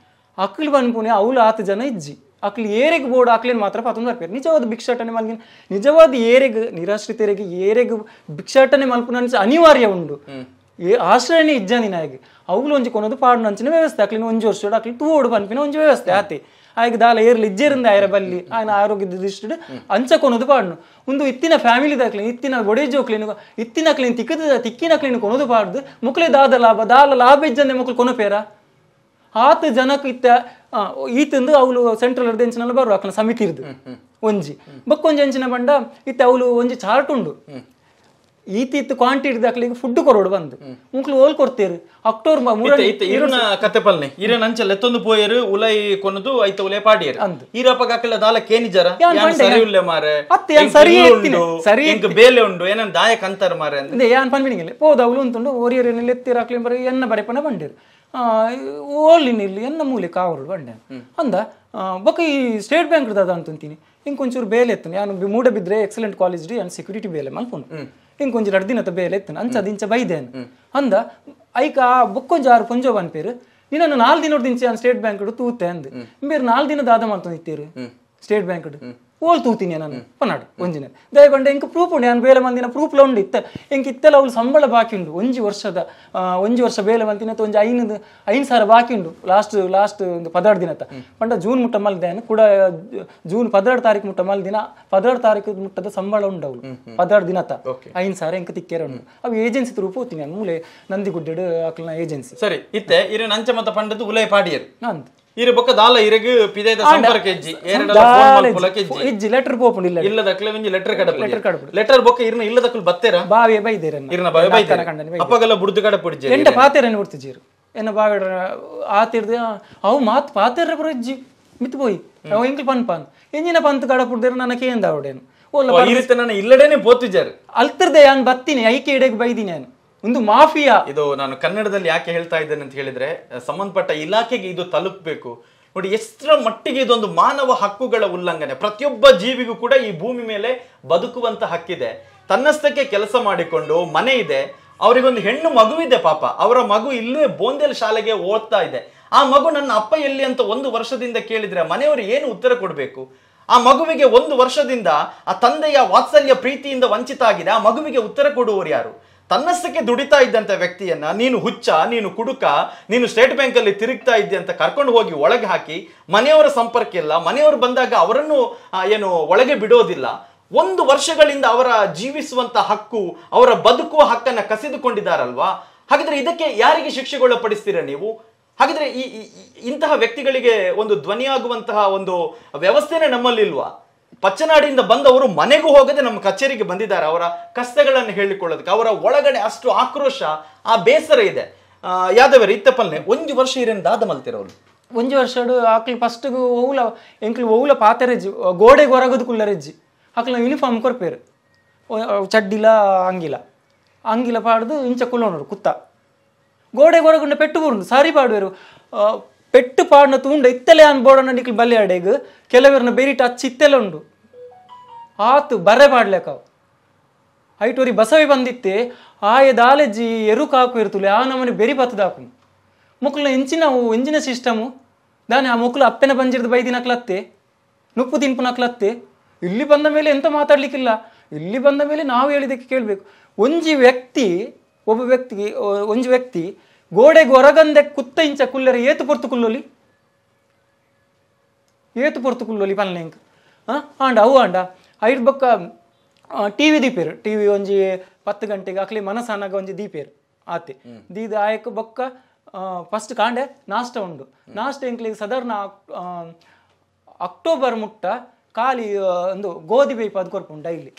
ಅಕ್ಲು ಬನ್ಪುನೆ ಅವಳು 10 ಜನ ಇಜ್ಜಿ ಅಕ್ಲು ಏರೆಗ್ ಬೋರ್ಡ್ ಅಕ್ಲೇನು ಮಾತ್ರ ಪತ್ತೊಂದು ಬರ್ಪೇರು ನಿಜವಾದ ಭಿಕ್ಷಾಟನೆ ಮಲ್ಗಿನ ನಿಜವಾದ ಏರೆಗ್ ನಿರಾಶ್ರಿತರಿಗೆ ಏರೆಗ್ ಭಿಕ್ಷಾಟನೆ ಮಲ್ಪುನ ಅನಿವಾರ್ಯ ಉಂಡು ಆಶ್ರಯನೇ ಇಜ್ಜನಿನಾಗಿ ಅವಳು ಒಂಜಿ ಕೊನದು ಪಾಡ್ನಂಚಿನ ವ್ಯವಸ್ಥೆ ಅಕ್ಲಿನ ಒಂಜಿ ವರ್ಷ ಅಕ್ಲಿ ತೂಡು ಪನ್ಪಿನ ಒಂಜಿ ವ್ಯವಸ್ಥೆ ಆತೆ ಆಗ ದಾಲ ಏರ್ಲಿ ಇಜ್ಜೇರಿಂದ ಆಯ್ರ ಬಲ್ಲಿ ఆయన ಆರೋಗ್ಯದ ದೃಷ್ಟಿ ಅಂಚಕೊನದು ಪಾಡ್ನು ಒಂದು ಇತ್ತಿನ ಫ್ಯಾಮಿಲಿದಾಕ್ಲಿ ಇತ್ತಿನ ಒಡೆಜೋಕ್ಲಿನ ಇತ್ತಿನಕ್ಲಿನ ತಿಕ್ಕಿನಕ್ಲಿನ ಕೊನದು ಪಾಡ್ದು ಮುಕ್ಲೆ ದಾದ ಲಾಭ ಇಜ್ಜಂದೆ ಮಕ್ಳು ಕೊನಪೇರ 10 ಜನಕ್ಕೆ ಇತ್ತ ಈತಂದು ಅವಳು ಸೆಂಟ್ರಲ್ ಎಂಚಿನ ಬರುವ ಅಕ್ಲ ಸಮಿತಿ ಇರ್ದು ಒಂಜಿ ಬಕ್ಕೊಂಜಿ ಎಂಚಿನ ಬಂಡ ಇತ್ತ ಅವಳು ಒಂಜಿ ಚಾರ್ಟ್ ಉಂಡು ಈತಿತ್ತು ಕ್ವಾಂಟಿಟಿ ದಾಖಲೆಗೆ ಫುಡ್ ಕೊರೋಡು ಬಂದು ಮುಕ್ಳು ಓಲ್ ಕೊಡ್ತೇರು ಅಕ್ಟೋಬರ್ 3 ಕತೆ ಪಲ್ನೆ ಇರೇನ್ ಅಂಚಲ್ ಎತ್ತೊಂದು ಪೋಯರು ಉಲೈ ಕೊನದು ಐತ ಉಲೈ ಪಾಡಿಯರು ಈರಪ್ಪ ಗಾಕಲ್ಲ ದಾಲ ಕೇನಿಜರ ಯಾನ್ ಸರಿ ಉಲ್ಲೆ ಮಾರೆ ಅತ್ತೆ ಯಾನ್ ಸರಿ ಎತ್ತಿನ ಸರಿ ಇಂಕ ಬೇಲೆ ಉಂಡು ಏನನ್ ದಾಯಕ ಅಂತಾರ ಮಾರೆ ಅಂದ್ರೆ ಯಾನ್ ಪನ್ಮಿನಿಗೆ ಪೋದ ಅವಳು ಅಂತುಂಡು ಓರಿಯರೇನೆಲ್ಲ ಎತ್ತಿರಾಕ್ಲಿ ಬರ ಎನ್ನ ಬರೆಪನ ಬಂಡೇರು ಓಲಿನಿಲ್ಲಿ ಎನ್ನ ಮೂಲೆ ಕಾವರು ಬಂಡೆ ಅಂದ ಬೊಕ್ಕ ಈ ಸ್ಟೇಟ್ ಬ್ಯಾಂಕ್ ದಾದ ಅಂತಂತೀನಿ ಇಂಕೊಂಚೂರು ಬೇಲೆ ಎತ್ತನೆ ಯಾನು ಮೂಡಬಿದ್ರೆ ಎಕ್ಸಲೆಂಟ್ ಕಾಲೇಜ್ ಡಿ ಅಂಡ್ ಸೆಕ್ಯೂರಿಟಿ ಬೇಲೆ ಮಲ್ಪುಂಡು ಇಂಕೊಂಚು 2 ದಿನದ ಬೇಲೆ ಎತ್ತನ ಅಂಚ ಇಂಚ ಬೈದೇನು ಅಂದ ಐಕ ಬೊಕ್ಕೊಂಜು 6 ಪೊಂಜೋ ಬನ್ಪೇರು ನೀನು 4 ದಿನದ ದಿಂಚ ಸ್ಟೇಟ್ ಬ್ಯಾಂಕ್ ತೂತೆ ಅಂದ್ ಬೇರೆ 4 ದಿನದ ಆದ ಮಾಡ್ತಿತ್ತೇರು ಸ್ಟೇಟ್ ಬ್ಯಾಂಕ್ ಓಲ್ ತೂತೀನಿ ನಾನು ಪನಾಡು ಒಂಜಿನ ದಯಗೊಂಡ ಇಂಕ ಪ್ರೂಫ್ ಉಂಡು ನಾನು ಬೇಲೆ ಮಂದಿನ ಪ್ರೂಫ್ಲ ಉಂಡು ಇತ್ತ ಇಂಕ ಇತ್ತೆಲ್ಲ ಅವಳು ಸಂಬಳ ಬಾಕಿ ಉಂಡು ಒಂಜಿ ವರ್ಷ ಬೇಲೆ ಮಂದಿನ ಒಂಜಿ 5,000 ಬಾಕಿ ಉಂಡು ಲಾಸ್ಟ್ ಒಂದು 16 ದಿನದ ಪಂಡ ಜೂನ್ ಮುಟ್ಟ ಮಲ್ದೇನು ಕೂಡ ಜೂನ್ 16 ತಾರೀಕು ಮುಟ್ಟ ಮಲ್ದಿನ 16 ತಾರೀಕು ಮುಟ್ಟದ ಸಂಬಳ ಉಂಡು ಅವಳು 16 ದಿನದ 5,000 ಇಂಕ ತಿಕ್ಕೇರ ಉಂಡು ಅವು ಏಜೆನ್ಸಿ ತ್ರೂ ಹೋಗ್ತೀನಿ ನಾನು ಮೂಲೆ ನಂದಿಗುಡ್ಡೆಡು ಅಕ್ಲನ ಏಜೆನ್ಸಿ ಸರಿ ಇತ್ತೆ ಇರೆ ನಂಚ ಮತ್ತ ಪಂಡದು ಉಲೈ ಪಾಡಿಯರು ಅಂತ ಇರೆ ಬೊಕ್ಕ ದಾಲ ಇರೆಗ್ ಪಿದೈದ ಸಂಪರ್ಕ ಇಜ್ಜಿ ಏರಡಲ ಫೋನ್ ಮಲ್ಪುಲಕ ಇಜ್ಜಿ ಲೆಟರ್ ಪೋಪುಂಡಿಲ್ಲ ಇಲ್ಲದಕ್ಲೆ ಒಂಜಿ ಲೆಟರ್ ಕಡಪು ಲೆಟರ್ ಬೊಕ್ಕ ಇರ್ನ ಇಲ್ಲದಕ್ಲು ಬತ್ತೆರ ಬಾವಿಯ ಬೈದೇರನ್ನ ಇರ್ನ ಬಾವಿ ಬೈದೇರ ಅಪ್ಪಗಲ್ಲ ಬುಡ್ದು ಕಡಪುಡಿಜಿ ಎಂಟ ಪಾತೆರನ್ನ ಬಿಡ್ತಿಜೀರು ಎನ್ನ ಬಾವಿಡ ಆತಿರ್ದ ಅವು ಮಾತ್ ಪಾತೆರ ಬರಜ್ಜಿ ಮಿತ್ ಬೋಯ್ ಅವ ಇಂಕ್ಲ ಪನ್ಪಾನ್ ಎಂಜಿನ ಪಂತ್ ಕಡಪುಡ್ದೇರ ನನಗೆ ಏನ್ ದಾವಡೇನು ಓಲ್ಲ ಇರಿತ ನನ್ನ ಇಲ್ಲಡೇನೆ ಪೋತಿಜಾರು ಅಲ್ತಿರ್ದೆ ಯಾನ್ ಬತ್ತೀನಿ ಐಕೆ ಇಡೆಗೆ ಬೈದಿನಿ ನಾನು ಒಂದು ಮಾಫಿಯಾ ಇದು ನಾನು ಕನ್ನಡದಲ್ಲಿ ಯಾಕೆ ಹೇಳ್ತಾ ಇದ್ದೇನೆ ಅಂತ ಹೇಳಿದ್ರೆ ಸಂಬಂಧಪಟ್ಟ ಇಲಾಖೆಗೆ ಇದು ತಲುಪಬೇಕು ನೋಡಿ ಎಷ್ಟರ ಮಟ್ಟಿಗೆ ಇದೊಂದು ಮಾನವ ಹಕ್ಕುಗಳ ಉಲ್ಲಂಘನೆ ಪ್ರತಿಯೊಬ್ಬ ಜೀವಿಗೂ ಕೂಡ ಈ ಭೂಮಿ ಮೇಲೆ ಬದುಕುವಂತ ಹಕ್ಕಿದೆ ತನ್ನಷ್ಟಕ್ಕೆ ಕೆಲಸ ಮಾಡಿಕೊಂಡು ಮನೆ ಇದೆ ಅವರಿಗೊಂದು ಹೆಣ್ಣು ಮಗುವಿದೆ ಪಾಪ ಅವರ ಮಗು ಇಲ್ಲೇ ಬೋಂದೇಲ್ ಶಾಲೆಗೆ ಓದ್ತಾ ಇದೆ ಆ ಮಗು ನನ್ನ ಅಪ್ಪ ಎಲ್ಲಿ ಅಂತ 1 ವರ್ಷದಿಂದ ಕೇಳಿದ್ರೆ ಮನೆಯವರು ಏನು ಉತ್ತರ ಕೊಡಬೇಕು ಆ ಮಗುವಿಗೆ 1 ವರ್ಷದಿಂದ ಆ ತಂದೆಯ ವಾತ್ಸಲ್ಯ ಪ್ರೀತಿಯಿಂದ ವಂಚಿತ ಆಗಿದೆ ಆ ಮಗುವಿಗೆ ಉತ್ತರ ಕೊಡುವವರು ಯಾರು ತನ್ನಷ್ಟಕ್ಕೆ ದುಡಿತಾ ಇದ್ದಂತ ವ್ಯಕ್ತಿಯನ್ನ ನೀನು ಹುಚ್ಚ, ನೀನು ಕುಡುಕ, ನೀನು ಸ್ಟೇಟ್ ಬ್ಯಾಂಕ್ ಅಲ್ಲಿ ತಿರುಗ್ತಾ ಇದ್ದೆ ಅಂತ ಕರ್ಕೊಂಡು ಹೋಗಿ ಒಳಗೆ ಹಾಕಿ, ಮನೆಯವರ ಸಂಪರ್ಕ ಇಲ್ಲ, ಮನೆಯವರು ಬಂದಾಗ ಅವರನ್ನು ಏನು ಒಳಗೆ ಬಿಡೋದಿಲ್ಲ, 1 ವರ್ಷಗಳಿಂದ ಅವರ ಜೀವಿಸುವಂತ ಹಕ್ಕು, ಅವರ ಬದುಕುವ ಹಕ್ಕನ್ನ ಕಸಿದುಕೊಂಡಿದ್ದಾರಲ್ವಾ? ಹಾಗಿದ್ರೆ ಇದಕ್ಕೆ ಯಾರಿಗೆ ಶಿಕ್ಷೆಗೊಳಪಡಿಸ್ತೀರಾ ನೀವು? ಹಾಗಿದ್ರೆ ಇಂತಹ ವ್ಯಕ್ತಿಗಳಿಗೆ ಒಂದು ಧ್ವನಿಯಾಗುವಂತಹ ಒಂದು ವ್ಯವಸ್ಥೆನೇ ನಮ್ಮಲ್ಲಿಲ್ವಾ? ಪಚ್ಚನಾಡಿಯಿಂದ ಬಂದವರು ಮನೆಗೂ ಹೋಗದೆ ನಮ್ಮ ಕಚೇರಿಗೆ ಬಂದಿದ್ದಾರೆ ಅವರ ಕಷ್ಟಗಳನ್ನು ಹೇಳಿಕೊಳ್ಳೋದಕ್ಕೆ. ಅವರ ಒಳಗಡೆ ಅಷ್ಟು ಆಕ್ರೋಶ, ಆ ಬೇಸರ ಇದೆ. ಯಾದವರೇ ಇತ್ತಪ್ಪಲ್ನೆ 1 ವರ್ಷ ಇರೇನು ದಾದ ಮಲ್ತಿರೋರು 1 ವರ್ಷ ಆಕಲಿ ಫಸ್ಟ್ ಓವುಲ ಎಂಕ್ಲು ಓವುಲ ಪಾತೆರೆಜ್ಜಿ ಗೋಡೆಗೆ ಹೊರಗದು ಕುಲ್ಲರೆಜ್ಜಿ ಆಕಲ ಯೂನಿಫಾರ್ಮ್ ಕೊರ್ಪೇರು ಚಡ್ಡಿಲ ಅಂಗಿಲ ಪಾಡ್ದು ಇಂಚ ಕುಲ್ಲೋಣರು ಕುತ್ತ ಗೋಡೆಗೆ ಹೊರಗುಂಡ ಪೆಟ್ಟು ಬರುಂಡು ಸಾರಿ ಪಾಡುವೆರು ಪೆಟ್ಟು ಪಾಡ್ನ ತೂಂಡ ಇತ್ತಲೆ ಅನ್ ಬೋಡನ ನಿಕ್ಲು ಬಲ್ಲೆ ಅಡೆಗ್ ಕೆಲವರನ್ನ ಬೆರಿಟ್ ಹಚ್ಚಿ ಇತ್ತೆಲ್ಲ ಉಂಡು ಆತು ಬರೆ ಪಾಡ್ಲೆಕಾವು ಐಟೋರಿ ಬಸವಿ ಬಂದಿತ್ತೆ ಆಯ ದಾಲೆಜ್ಜಿ ಎರುಕು ಹಾಕು ಇರ್ತುಲೆ ಆ ನಮ್ಮನೆ ಬೆರಿ ಬತ್ತದಾಕು ಮುಕ್ಲ ಎಂಚಿನ ಸಿಸ್ಟಮು ದಾನೆ ಆ ಮುಕ್ಲು ಅಪ್ಪೆನ ಬಂಜಿರ್ದು ಬೈದಿನಕ್ಲತ್ತೆ ನುಪ್ಪು ತಿನ್ಪು ನಕ್ಲತ್ತೆ. ಇಲ್ಲಿ ಬಂದ ಮೇಲೆ ಎಂತ ಮಾತಾಡ್ಲಿಕ್ಕಿಲ್ಲ. ಇಲ್ಲಿ ಬಂದ ಮೇಲೆ ನಾವು ಹೇಳಿದಕ್ಕೆ ಕೇಳಬೇಕು. ಒಬ್ಬ ವ್ಯಕ್ತಿ ಗೋಡೆಗೆ ಹೊರಗಂದೆ ಕುತ್ತ ಇಂಚ ಕುಲ್ಲರೆ ಏತು ಪೊರ್ತು ಕುಲ್ಲೋಲಿ ಪನ್ಲೆಂಕ್ ಅವು ಐಡ್ ಬೊಕ್ಕ ಟಿವಿ ದೀಪೇರು ಟಿವಿ ಒಂಜಿ 10 ಗಂಟೆಗೆ ಅಕ್ಲಿ ಮನಸ್ಸಾನಾಗ ಒಂಜಿ ದೀಪೇರು ಆತೆ ದೀದ ಆಯಕ್ ಬೊಕ್ಕ ಫಸ್ಟ್ ಕಾಂಡೆ ನಾಷ್ಟ ಉಂಡು. ನಾಷ್ಟ ಎಂಕ್ಲಿಗೆ ಸಾಧಾರಣ ಅಕ್ಟೋಬರ್ ಮುಟ್ಟ ಖಾಲಿ ಒಂದು ಗೋಧಿ ಬೇಯ್ಪದು ಕೊರ್ಪುಂಡು ಡೈಲಿ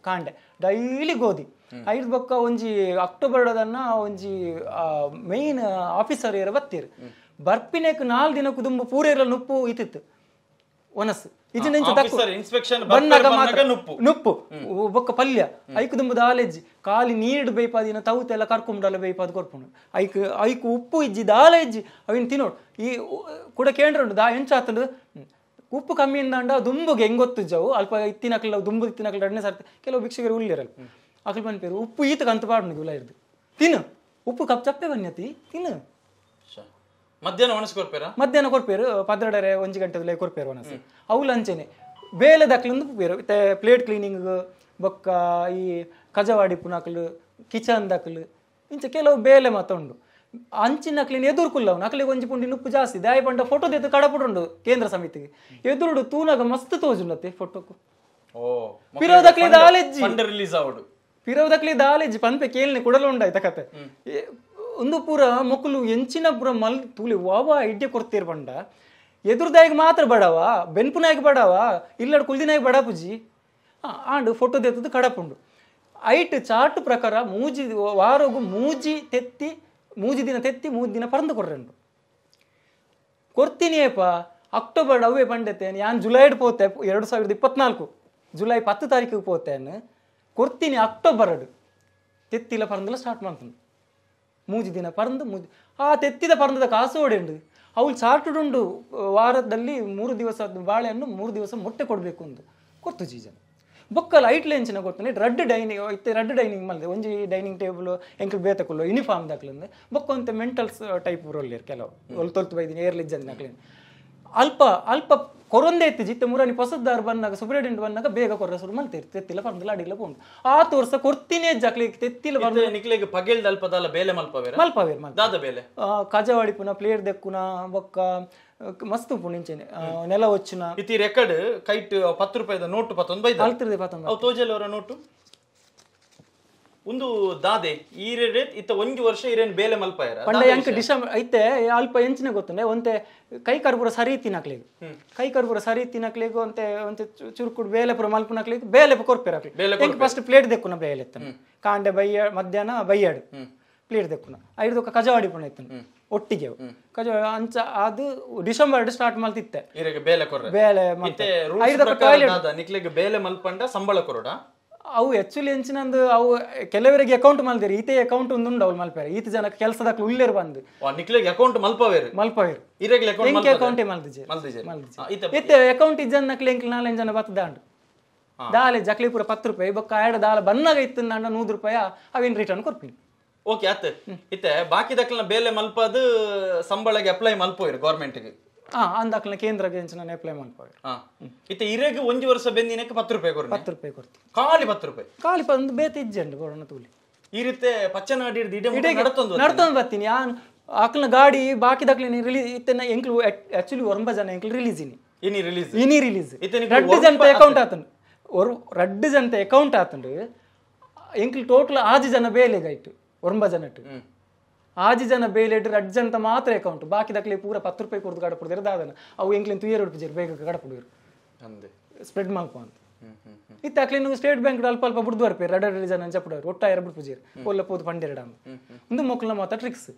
ಕಾಂಡೆ ಡೈಲಿ ಗೋಧಿ ಐದು ಬೊಕ್ಕ ಒಂಜಿ ಅಕ್ಟೋಬರ್ ಒಂಜಿ ಮೇನ್ ಆಫೀಸರ್ ಏರ ಬತ್ತೀರು ಬರ್ಪಿನೇಕ್ 4 ದಿನಕ್ಕೂ ತುಂಬ ಪೂರೇರ ನುಪ್ಪು ಇತ್ತಿತ್ತು ಒನಸ್ ನುಪ್ಪು ಬೊಕ್ಕ ಪಲ್ಯ ಐಕ್ ದುಂಬದ ಆಲೆಜ್ಜಿ ಖಾಲಿ ನೀರು ಬೇಯ್ಪಾದಿನ ತೌತೆಲ್ಲ ಕರ್ಕೊಂಡಲ್ಲ ಬೇಯ್ಪಾದ್ ಕೊರ್ಪುಂಡು ಐಕ್ ಉಪ್ಪು ಇಜ್ಜಿ ದಾಲ ಇಜ್ಜಿ ಅವಿನ್ ತಿನ್ನೋಡು ಈ ಕೂಡ ಕೇಂದ್ರ ಎಂಚಾತಂಡು ಉಪ್ಪು ಕಮ್ಮಿ ಇಂದಾಂಡ ದುಂಬುಗೆ ಹೆಂಗೊತ್ತು ಜವು ಅಲ್ಪ ಇತ್ತಿನಕ್ಲ ದುಂಬು ಇತ್ತಿನಕ್ಲ 2ನೇ ಸರ್ತಿ ಕೆಲವು ಭಿಕ್ಷಕರು ಉಳ್ಳಿರಲ್ಲ ಅಕ್ಲು ಬನ್ಪೇರು ಉಪ್ಪು ಈತಕ್ಕೆ ಅಂತ ಪಾಡ್ನು ಗುಲ ಇರ್ದು ತಿನ್ನು ಉಪ್ಪು ಕಪ್ ಚಪ್ಪೆ ಬನ್ಯತಿ ತಿನ್ನು ಮಧ್ಯಾಹ್ನ ಕೊರ್ಪೇರು 12 1 ಗಂಟೆ ಕೊರ್ಪೇರು ಒನಸು ಅವು ಲಂಚನೆ ಬೇಲೆ ದಕ್ಲಂದು ಪೇರು ಪ್ಲೇಟ್ ಕ್ಲೀನಿಂಗ್ ಬೊಕ್ಕ ಈ ಕಜವಾಡಿ ಪುನಕಲು ಕಿಚನ್ ದಕ್ಲು ಇಂಚ ಕೆಲವು ಬೇಲೆ ಮಾತುಂಡು ಅಂಚಿನ ಕ್ಲೀನ್ ಎದುರು ಕುಲ್ಲವನು ಅಕ್ಲಿಗೆ ಒಂಜಿ ಪುಂಡಿ ನುಪ್ಪು ಜಾಸ್ತಿ ದಾಯ ಪಂಡ ಫೋಟೋ ತೆತ್ತು ಕಡಪುಡುಂಡು ಕೇಂದ್ರ ಸಮಿತಿಗೆ ಎದುರುಡು ತೂನಾಗ ಮಸ್ತ್ ತೋಜುಂಡತ್ತೆ ಫೋಟೋಕು ಪಿರೋದಕ್ಲಿ ದಾಲೆಜ್ಜಿ ಪಂಪೆ ಕೇಳ್ನೆ ಕುಡಲು ಉಂಡಾಯ್ತ ಕತೆ ಒಂದು ಪೂರ ಮಕ್ಕಳು ಎಂಚಿನ ಪೂರ ಮಲ್ ತೂಲಿ ವಾವ ಇಡ್ಡೆ ಕೊಡ್ತೀರ್ ಬಂಡ ಎದುರುದಾಯಿಗೆ ಮಾತ್ರ ಬಡವ ಬೆನ್ಪುನಾಗಿ ಬಡವ ಇಲ್ಲಡ್ ಕುಲ್ದಿನಾಗಿ ಬಡ ಪುಜಿ ಆಂಡು ಫೋಟೋ ತೆತ್ತದು ಕಡಪುಂಡು ಐಟ್ ಚಾರ್ಟ್ ಪ್ರಕಾರ ವಾರೋಗು ಮೂಜಿ ದಿನ ತೆತ್ತಿ 3 ದಿನ ಪರಂದು ಕೊರ್ರೆಂಡು ಕೊರ್ತೀನಿ ಅಕ್ಟೋಬರ್ ಅವೇ ಪಂಡತೆ ಯಾನ್ ಜುಲೈಡ್ ಪೋತೆ 2024 ಜುಲೈ 10 ತಾರೀಕಿಗೆ ಪೋತೇನು ಕೊರ್ತೀನಿ ಅಕ್ಟೋಬರ್ ತೆತ್ತಿಲ ಪರಂದಲ್ಲ ಸ್ಟಾರ್ಟ್ ಮಾಡ್ತಾನೆ 3 ದಿನ ಪರಂದು ಆ ತೆತ್ತಿದ ಪರಂದದ ಕಾಸು ಹೊಡೆಂಡು ಅವಳು ಚಾರ್ಟುಡುಂಡು ವಾರದಲ್ಲಿ 3 ದಿವಸ ಬಾಳೆಹಣ್ಣು 3 ದಿವಸ ಮೊಟ್ಟೆ ಕೊಡಬೇಕು ಅಂತ ಕೊರ್ತು ಜೀಜನ್ ಬೊಕ್ಕಲ್ಲ ಐಟ್ ಲೆಂಚಿನ ಕೊಡ್ತಾನೆ ರಡ್ ಡೈನಿಂಗ್ ಮಲ್ದೆ ಒಂಜಿ ಡೈನಿಂಗ್ ಟೇಬಲ್ ಎಂಕ್ಲು ಬೇತಕುಲ್ಲು ಯೂನಿಫಾರ್ಮ್ ದಾಕ್ಲಿಂದ ಬೊಕ್ಕೊಂತೆ ಮೆಂಟಲ್ಸ್ ಟೈಪ್ ರೋಲ್ಲೇರು ಕೆಲವು ತೊಲ್ತು ಬೈದಿನಿ ಏರ್ಲಿಜ್ಜಂದು ನಕ್ಲಿಂದ ಅಲ್ಪ ಕೊರೊಂದೇ ಇತ್ತು ಜಿತ್ತೆ ಮುರಾನಿ ಹೊಸದಾರು ಬಂದಾಗ ಸುಬ್ರೆಡೆಂಟ್ ಬಂದಾಗ ಬೇಗ ಕೊರ್ರ ಶುರು ಮಲ್ತೇರಿ ತೆತ್ತಿಲ್ಲ ಪರ್ದಲ್ಲ ಅಡಿಲ್ಲ ಪೋಂಡು ಆ ತೋರ್ಸ ಕೊರ್ತಿನೇ ಜಕ್ಲಿಗೆ ತೆತ್ತಿಲ್ಲ ಬರ್ದ ನಿಕ್ಲಿಗೆ ಪಗೆಲ್ದ ಅಲ್ಪದಲ್ಲ ಬೇಲೆ ಮಲ್ಪವೇರ ದಾದ ಬೇಲೆ ಕಜವಾಡಿ ಪುನ ಪ್ಲೇಟ್ ದೆಕ್ಕುನ ಬೊಕ್ಕ ಮಸ್ತ್ ಪುಣಿಂಚೆನೆ ನೆಲ వచ్చిన ಇತಿ ರೆಕಾರ್ಡ್ ಕೈಟ್ 10 ರೂಪಾಯಿದ ನೋಟು 11 ಬೈದ ಅಲ್ತಿರ್ದೆ 11 ಅವು ತೋಜಲವರ ನೋಟು ಒಂದು ದಾದೆ ಈರೆ ಇತ್ತ 1 ವರ್ಷ ಇರೇನ್ ಬೇಲೆ ಮಲ್ಪಾಯರ ಪಂಡ ಅಂಕ ಡಿಸೆಂಬರ್ ಐತೆ ಅಲ್ಪ ಎಂಚಿನ ಗೊತ್ತುಂಡೆ ಒಂತೆ ಕೈ ಕರ್ಪೂರ ಸರಿ ತಿನ್ನಕ್ಲಿಗೆ ಒಂತೆ ಚುರುಕುಡು ಬೇಲೆ ಪುರ ಮಲ್ಪುನಕ್ಲಿಗೆ ಬೇಲೆ ಕೊರ್ಪೇರ ಫಸ್ಟ್ ಪ್ಲೇಟ್ ದೆಕ್ಕುನ ಬೇಲೆ ಎತ್ತನ ಕಾಂಡೆ ಮಧ್ಯಾಹ್ನ ಬೈಯಾಡು ಪ್ಲೇಟ್ ದೆಕ್ಕುನ ಐದು ಕಜವಾಡಿ ಪುಣ ಎತ್ತನ ಒಟ್ಟಿಗೆ ಅಂಚ ಅದು ಡಿಸೆಂಬರ್ ಸ್ಟಾರ್ಟ್ ಮಲ್ತಿತ್ತೆ ಬೇಲೆ ಬೇಲೆ ಮಲ್ಪಂಡ ಸಂಬಳ ಕೊರೋಡ ಅವು ಆಕ್ಚುಲಿ ಎಂಚಿನಂದು ಅವು ಕೆಲವರಿಗೆ ಅಕೌಂಟ್ ಮಲ್ದಿರಿ ಈತೆ ಅಕೌಂಟ್ ಒಂದುಂಡು ಅವ್ರು ಮಲ್ಪಾರೆ ಈತ ಜನಕ್ಕೆ ಕೆಲಸದಕ್ಕೆ ಉಳ್ಳೇರು ಬಂದು ಅಕೌಂಟ್ ಮಲ್ಪವೇರು ಅಕೌಂಟೇ ಮಲ್ದಿಜೆ ಅಕೌಂಟ್ ಇಜ್ಜನ್ನಕ್ಲೆ ಎಂಕ್ಲು 4 ಜನ ಬತ್ತದಾಂಡು ದಾಲೆ ಜಕ್ಲಿಪುರ 10 ರೂಪಾಯಿ ಬೊಕ್ಕ ಆಡ ದಾಲ ಬನ್ನಾಗ ಇತ್ತು ನಂಡ 100 ರೂಪಾಯಿ ಅವೇನು ರಿಟರ್ನ್ ಕೊಡ್ತೀನಿ ಓಕೆ ಆತ ಇತ್ತೆ ಬಾಕಿ ದಕ್ಲನ ಬೇಲೆ ಮಲ್ಪದು ಸಂಬಳಗೆ ಅಪ್ಲೈ ಮಲ್ಪೋಯ್ರು ಗೌರ್ಮೆಂಟ್ಗೆ ಅಂದಾಕ್ಲ ಕೇಂದ್ರಗೆ ನಾನು ಅಪ್ಲೈ ಮಲ್ಪೋಯ್ರು ಇತ್ತೆ ಇರೆಗೆ 1 ವರ್ಷ ಬೆಂದಿನಕ್ಕೆ 10 ರೂಪಾಯಿ ಕೊಡ್ತೀನಿ 10 ರೂಪಾಯಿ ಕೊಡ್ತೀನಿ ಖಾಲಿ 10 ರೂಪಾಯಿ ಖಾಲಿ ಒಂದು ಬೇತೆ ಇಜ್ಜಂಡು ಕೊಡೋಣ ತೂಲಿ ಈ ರೀತಿ ಪಚ್ಚನಾಡಿ ನಡ್ತೊಂದು ಬರ್ತೀನಿ ಆಕಲ್ನ ಗಾಡಿ ಬಾಕಿ ದಾಖಲೆ ರಿಲೀಸ್ ಇತ್ತನ ಎಂಕ್ಲು ಆಕ್ಚುಲಿ 9 ಜನ ಎಂಕ್ಲು ರಿಲೀಸ್ ಇನಿ ರಿಲೀಸ್ ರಡ್ಡು ಜನತೆ ಅಕೌಂಟ್ ಆತಂಡು ರಡ್ಡು ಜನತೆ ಅಕೌಂಟ್ ಆತಂಡು ಎಂಕ್ಲು ಟೋಟಲ್ 6 ಜನ ಬೇಲೆಗಾಯ್ತು 9 ಜನಟ್ಟು 6 ಜನ ಬೇಲೆಡ್ ರಡ್ಡು ಜನತ ಮಾತ್ರ ಅಕೌಂಟ್ ಬಾಕಿ ದಾಖಲೆ ಪೂರ 10 ರೂಪಾಯಿ ಕೊಡ್ದು ಗಡಪಡ್ದಿರ ದಾದನ ಅವು ಎಂಕ್ಲಿನ ತುಯ್ಯರ್ ಉಡ್ಪಿಜರು ಬೇಗ ಗಡಪಡಿರು ಸ್ಪ್ರೆಡ್ ಮಾಡ್ಕೊ ಅಂತ ಇತ್ತ ಅಕ್ಲಿನ ಸ್ಟೇಟ್ ಬ್ಯಾಂಕ್ ಅಲ್ಪ ಅಲ್ಪ ಬಿಡ್ದು ಬರ್ಪೇರು ರಡ್ಡು ಜನ ಚಪ್ಪಡವ್ರು ಒಟ್ಟ 2 ಪೂಜೆರು ಒಲ್ಲ ಪೋದು ಪಂಡೆರಡ ಒಂದು ಮೊಕ್ಕಲ್ನ ಮಾತ್ರ ಟ್ರಿಕ್ಸ್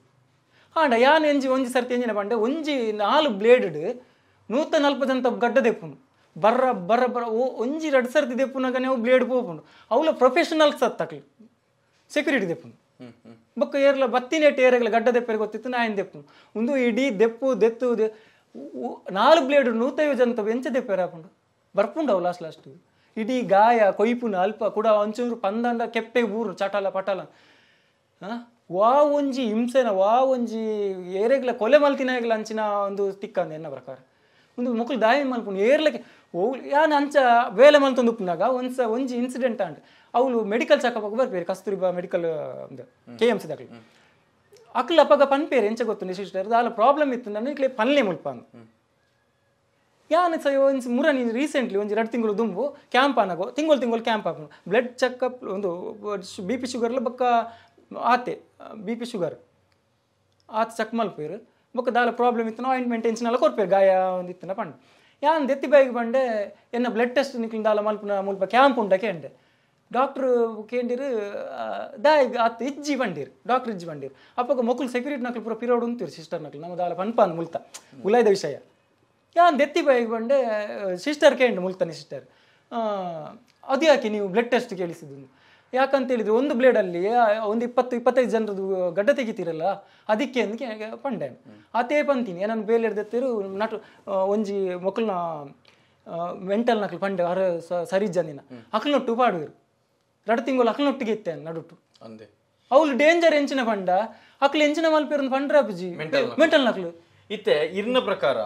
ಆಂಡ ಯಾನ್ ಒಂಜಿ ಸರ್ತಿ ಎಂಜಿನ ಪಂಡೆ ಒಂಜಿ 4 ಬ್ಲೇಡ್ 140 ಜನ ಗಡ್ಡ ದೆಪ್ಪುಂಡು ಬರ್ರ ಬರ್ರ ಬರ್ರ ಒಂಜಿ 2 ಸರ್ತಿ ದೆಪ್ಪುನಾಗ ನೀವು ಬ್ಲೇಡ್ ಪೋಪುಂಡು ಅವಳ ಪ್ರೊಫೆಷನಲ್ಸ್ ಅತ್ತಕ್ಲಿ ಸೆಕ್ಯೂರಿಟಿ ದೆಪ್ಪುಂಡು ಬೊಕ್ಕ ಏರ್ಲ ಬತ್ತಿನೇಟ್ ಏರೆಗ್ಲ ಗಡ್ಡ ದೆಪ್ಪರೆ ಗೊತ್ತಿತ್ತು ನಾಯನ್ ದೆಪ್ಪುಂಡು ಒಂದು ಇಡೀ ದೆಪ್ಪು ದೆತ್ತು 4 ಬ್ಲೇಡ್ 150 ಜನ ಎಂಚ ದೆಪ್ಪರೆ ಹಾಕೊಂಡು ಬರ್ಪುಂಡು ಅವು ಲಾಸ್ಟ್ ಇಡೀ ಗಾಯ ಕೊಯ್ಪುನ ಅಲ್ಪ ಕೂಡ ಒಂಚೂರು ಪಂದಂಡ ಕೆಪ್ಪೆ ಊರು ಚಟಾಲ ಪಟಾಲ ವಾ ಒಂಜಿ ಹಿಂಸೆನ ವಾ ಒಂಜಿ ಏರೆಗ್ಲ ಕೊಲೆ ಮಲ್ತಿನಾಗ್ಲ ಅಂಚಿನ ಒಂದು ತಿಕ್ಕಂದ ಎನ್ನ ಪ್ರಕಾರ ಒಂದು ಮಕ್ಕಳು ದಾಯ ಮಲ್ಪುಂಡು ಏರ್ಲಕ್ಕೆ ಯಾನ್ ಅಂಚ ಬೇಲೆ ಮಲ್ತೊಂದು ಉಪ್ಪುನಾಗ ಒಂಜಿ ಇನ್ಸಿಡೆಂಟ್ ಅಂಡ್ ಅವಳು ಮೆಡಿಕಲ್ ಚೆಕಪ್ ಬರ್ಪೇರು ಕಸ್ತೂರಿಬಾ ಮೆಡಿಕಲ್ KMC ದಾಗ್ಲಿ ಅಕ್ಲ ಅಪ್ಪಗ ಪನ್ಪೇರು ಎಂಚ ಗೊತ್ತು ಸಿಸ್ಟರ್ ದಾಲ ಪ್ರಾಬ್ಲಮ್ ಇತ್ತು ನಾನು ಇಕ್ಲೆ ಪನ್ಲೆ ಮುಲ್ಪ ಯಾನ್ ಒಂಜಿ ಮುರನಿ ರೀಸೆಂಟ್ಲಿ ಒಂಜಿ 2 ತಿಂಗಳು ದುಂಬು ಕ್ಯಾಂಪ್ ಅನ್ನಾಗೋ ತಿಂಗಳು ಕ್ಯಾಂಪ್ ಹಾಕೊಂಡು ಬ್ಲಡ್ ಚೆಕಪ್ ಒಂದು BP ಶುಗರ್ಲ ಬೊಕ್ಕ ಆತೆ BP ಶುಗರ್ ಆತ ಚೆಕ್ ಮಲ್ಪೇರು ಬೊಕ್ಕ ದಾಲ ಪ್ರಾಬ್ಲಮ್ ಇತ್ತು ಆಯಿಂಟ್ಮೆಂಟ್ ಟೆನ್ಷನ್ ಕೊರ್ಪೇರು ಗಾಯ ಒಂದು ಇತ್ತನ ಪಂಡು ಯಾನ್ ದೆತ್ತಿ ಬಾಯಿಗೆ ಬಂಡೆ ಎನ್ನ ಬ್ಲಡ್ ಟೆಸ್ಟ್ ನಿಕ್ಲಿನ ದಾಲ ಮುಲ್ಪ ಕ್ಯಾಂಪ್ ಉಂಡಕ್ಕೆ ಎಂಡೆ ಡಾಕ್ಟ್ರು ಕೇಂದಿರು ದಾಯಿಗೆ ಆತ ಇಜ್ಜಿ ಬಂಡೀರು ಡಾಕ್ಟ್ರ್ ಇಜ್ಜಿ ಬಂಡೀರು ಅಪ್ಪಗ ಮಕ್ಕಳು ಸೆಕ್ಯೂರಿಟಿ ನಕ್ಲು ಪೂರ ಪಿರೋಡ್ ಉಂತೀರು ಸಿಸ್ಟರ್ ನಕ್ಲು ನಮ್ಮ ದಾಲ ಪನ್ಪಾನ್ ಮುಲ್ತ ಉಲಾಯ್ದ ವಿಷಯ ಯಾನ್ ದೆತ್ತಿ ಬಾಯಿಗೆ ಬಂಡೆ ಸಿಸ್ಟರ್ ಕೇಂಡು ಮುಲ್ತಾನೆ ಸಿಸ್ಟರ್ ಅದು ಯಾಕೆ ನೀವು ಬ್ಲಡ್ ಟೆಸ್ಟ್ ಕೇಳಿಸಿದ್ದು ಯಾಕಂತ ಹೇಳಿದ್ರೆ ಒಂದು ಬ್ಲೇಡಲ್ಲಿ ಒಂದು 20-25 ಜನರದ್ದು ಗಡ್ಡ ತೆಗಿತೀರಲ್ಲ ಅದಕ್ಕೆ ಅಂದಕ್ಕೆ ಪಂಡೆ ಅದೇ ಪಂತೀನಿ ನಾನು ಬೇಲೆ ಹಿಡ್ದೆತ್ತಿರು ನಟು ಒಂಜಿ ಮೊಕ್ಕಲ್ನ ಮೆಂಟಲ್ ನಕ್ಲು ಪಂಡೆ ಅರ ಸರಿ ಜನಿನ ಅಕ್ಲನೊಟ್ಟು ಪಾಡುವರು 2 ತಿಂಗಳು ಅಕ್ಲನೊಟ್ಟಿಗೆ ಇತ್ತೆ ನಡುಟ್ಟು ಅವಳು ಡೇಂಜರ್ ಎಂಚಿನ ಪಂಡ ಅಕ್ಲು ಎಂಚಿನ ಮಲ್ಪೇರು ಪಂಡ್ರಾಪಜಿ ಮೆಂಟಲ್ ನಕ್ಲು ಇತ್ತೆ ಇರ್ನ ಪ್ರಕಾರ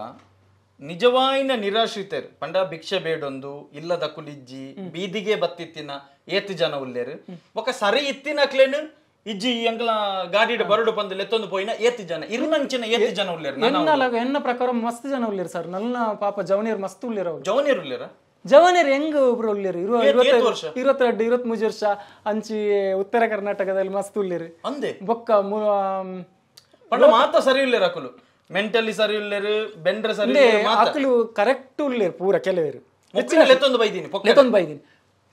ನಿಜವಾಯಿನ ನಿರಾಶ್ರಿತರು ಪಂಡ ಭಿಕ್ಷೆ ಬೇಡೊಂದು ಇಲ್ಲದ ಕುಲಿಜ್ಜಿ ಬೀದಿಗೆ ಬತ್ತಿತ್ತಿನ 8 ಜನ ಉಲ್ಲೇರು ಬೊಕ್ಕ ಸರಿ ಇತ್ತಿನಕ್ಲೇನು ಇಜ್ಜಿ ಎಂಗ್ಲ ಗಾಡಿಡ ಬರಡು ಪಂದು ಲೆತ್ತೊಂದು ಪೋಯಿನ 8 ಜನ ಇರ್ನಂಚಿನ 8 ಜನ ಉಲ್ಲೇರು ಎನ್ನ ಪ್ರಕಾರ ಮಸ್ತ್ ಜನ ಉಲ್ಲೇರು ಸರ್ ನನ್ನ ಪಾಪ ಜವನಿಯರ್ ಮಸ್ತ್ ಉಲ್ಲೇರು ಜವನಿಯರ್ ಉಲ್ಲೇರ ಜವನಿಯರ್ ಹೆಂಗ್ ಒಬ್ರು ಉಲ್ಲೇರು 22-23 ವರ್ಷ ಅಂಚಿ ಉತ್ತರ ಕರ್ನಾಟಕದಲ್ಲಿ ಮಸ್ತ್ ಉಲ್ಲೇರು ಅಂದೆ ಬೊಕ್ಕ ಪಂಡ ಮಾತ ಸರಿ ಉಲ್ಲೇರು ಅಕುಲು ಮೆಂಟಲಿ ಸರಿ ಉಲ್ಲೇರು ಬೆಂಡ್ರೆ ಸರಿ ಅಕಲು ಕರೆಕ್ಟ್ ಉಲ್ಲೇರು ಪೂರ ಕೆಲವೇರು ಲೆತ್ತೊಂದು ಬೈದೀನಿ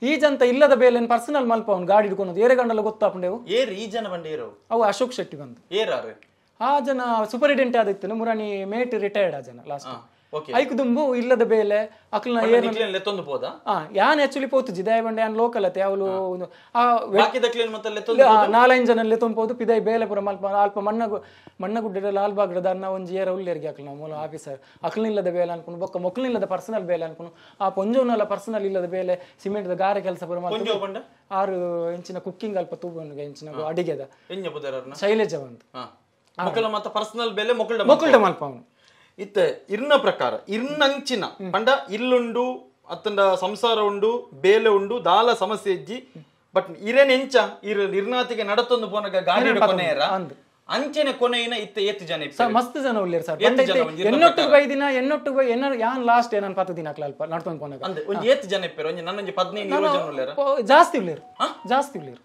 ಈ ಜಂತ ಇಲ್ಲದ ಬೇಲೆ ಪರ್ಸನಲ್ ಮಲ್ಪ ಅವ್ನು ಗಾಡಿ ಹಿಡ್ಕೊಂಡು ಏರೆ ಗಂಡಲ್ಲ ಗೊತ್ತಾಪಂಡೆವು ಏರ್ ಈ ಜನ ಬಂಡೇರು ಅವು ಅಶೋಕ್ ಶೆಟ್ಟಿ ಬಂದು ಏರಾರು ಆ ಜನ ಸೂಪರಿಡೆಂಟ್ ಆದಿತ್ತು ಮುರಾನಿ ಮೇಟ್ ರಿಟೈರ್ಡ್ ಆ ಜನ ಲಾಸ್ಟ್ ಐಕು ದುಂಬು ಇಲ್ಲದ ಬೇಲೆ ಅಕ್ಲನ ಲೆತ್ತೊಂದು ಪೋದ ಯಾನ್ ಆಕ್ಚುಲಿ ಪೋತುಜಿ ದಯ ಬಂಡೆ ಯಾನ್ ಲೋಕಲ್ ಅತ್ತೆ ಅವಳು 4-5 ಜನ ಲೆತ್ತೊಂದು ಪಿದೈ ಬೇಲೆ ಪುರ ಮಲ್ಪ ಅಲ್ಪ ಮಣ್ಣಗುಡ್ಡ ಲಾಲ್ಬಾಗ್ರದ ಅನ್ನ ಒಂಜಿ ಏರ ಉಲ್ಲೇರಿಗೆ ಅಕ್ಲ ಮೂಲ ಆಫೀಸರ್ ಅಕ್ಲನಿಲ್ಲದ ಬೇಲೆ ಅನ್ಕೊಂಡು ಬೊಕ್ಕ ಮೊಕ್ಲನಿಲ್ಲದ ಪರ್ಸನಲ್ ಬೇಲೆ ಅನ್ಕೊಂಡು ಆ ಪೊಂಜೋನಲ್ಲ ಪರ್ಸನಲ್ ಇಲ್ಲದ ಬೇಲೆ ಸಿಮೆಂಟ್ ಗಾರೆ ಕೆಲಸ ಪುರ ಮಲ್ಪ 6 ಇಂಚಿನ ಕುಕ್ಕಿಂಗ್ ಅಲ್ಪ ತೂಬನ್ಗೆ ಇಂಚಿನ ಅಡಿಗೆದ ಶೈಲೇಜ ಬಂದು ಪರ್ಸನಲ್ ಬೇಲೆ ಮೊಕ್ಕಲ್ಡ ಮಲ್ಪ ಅವನು ಇತ್ತೆ ಇರ್ನ ಪ್ರಕಾರ ಇರ್ನಂಚಿನ ಪಂಡ ಇಲ್ಲುಂಡು ಅತ್ತಂಡ ಸಂಸಾರ ಉಂಡು ಬೇಲೆ ಉಂಡು ದಾಲ ಸಮಸ್ಯೆ ಇಜ್ಜಿ ಬಟ್ ಇರೇನ್ ಎಂಚ ಇರ್ನಾತಿಗೆ ನಡತೊಂದು ಪೋನಗ ಗಾಡಿ ಕೊನೆಯರ ಅಂಚೆನೆ ಕೊನೆಯಿನ ಇತ್ತೆ 8 ಜನ ಮಸ್ತ್ ಜನ ಉಲ್ಲೇರು ಸರ್ ಎನ್ನೊಟ್ಟಿಗೆ ಬೈದಿನ ಎನ್ನೊಟ್ಟಿಗೆ ಬೈ ಯಾನ್ ಲಾಸ್ಟ್ ಏನಾನ್ 10 ದಿನ ಅಕ್ಲ ನಡ್ತೊಂದು ಪೋನಗ ಅಂದೆ ಒಂಜಿ 8 ಜನ ಇಪ್ಪೇರು ಒಂಜಿ ನನ್ನೊಂಜಿ 15-20 ಜನ ಉಲ್ಲೇರ ಜಾಸ್ತಿ ಉಲ್ಲೇರು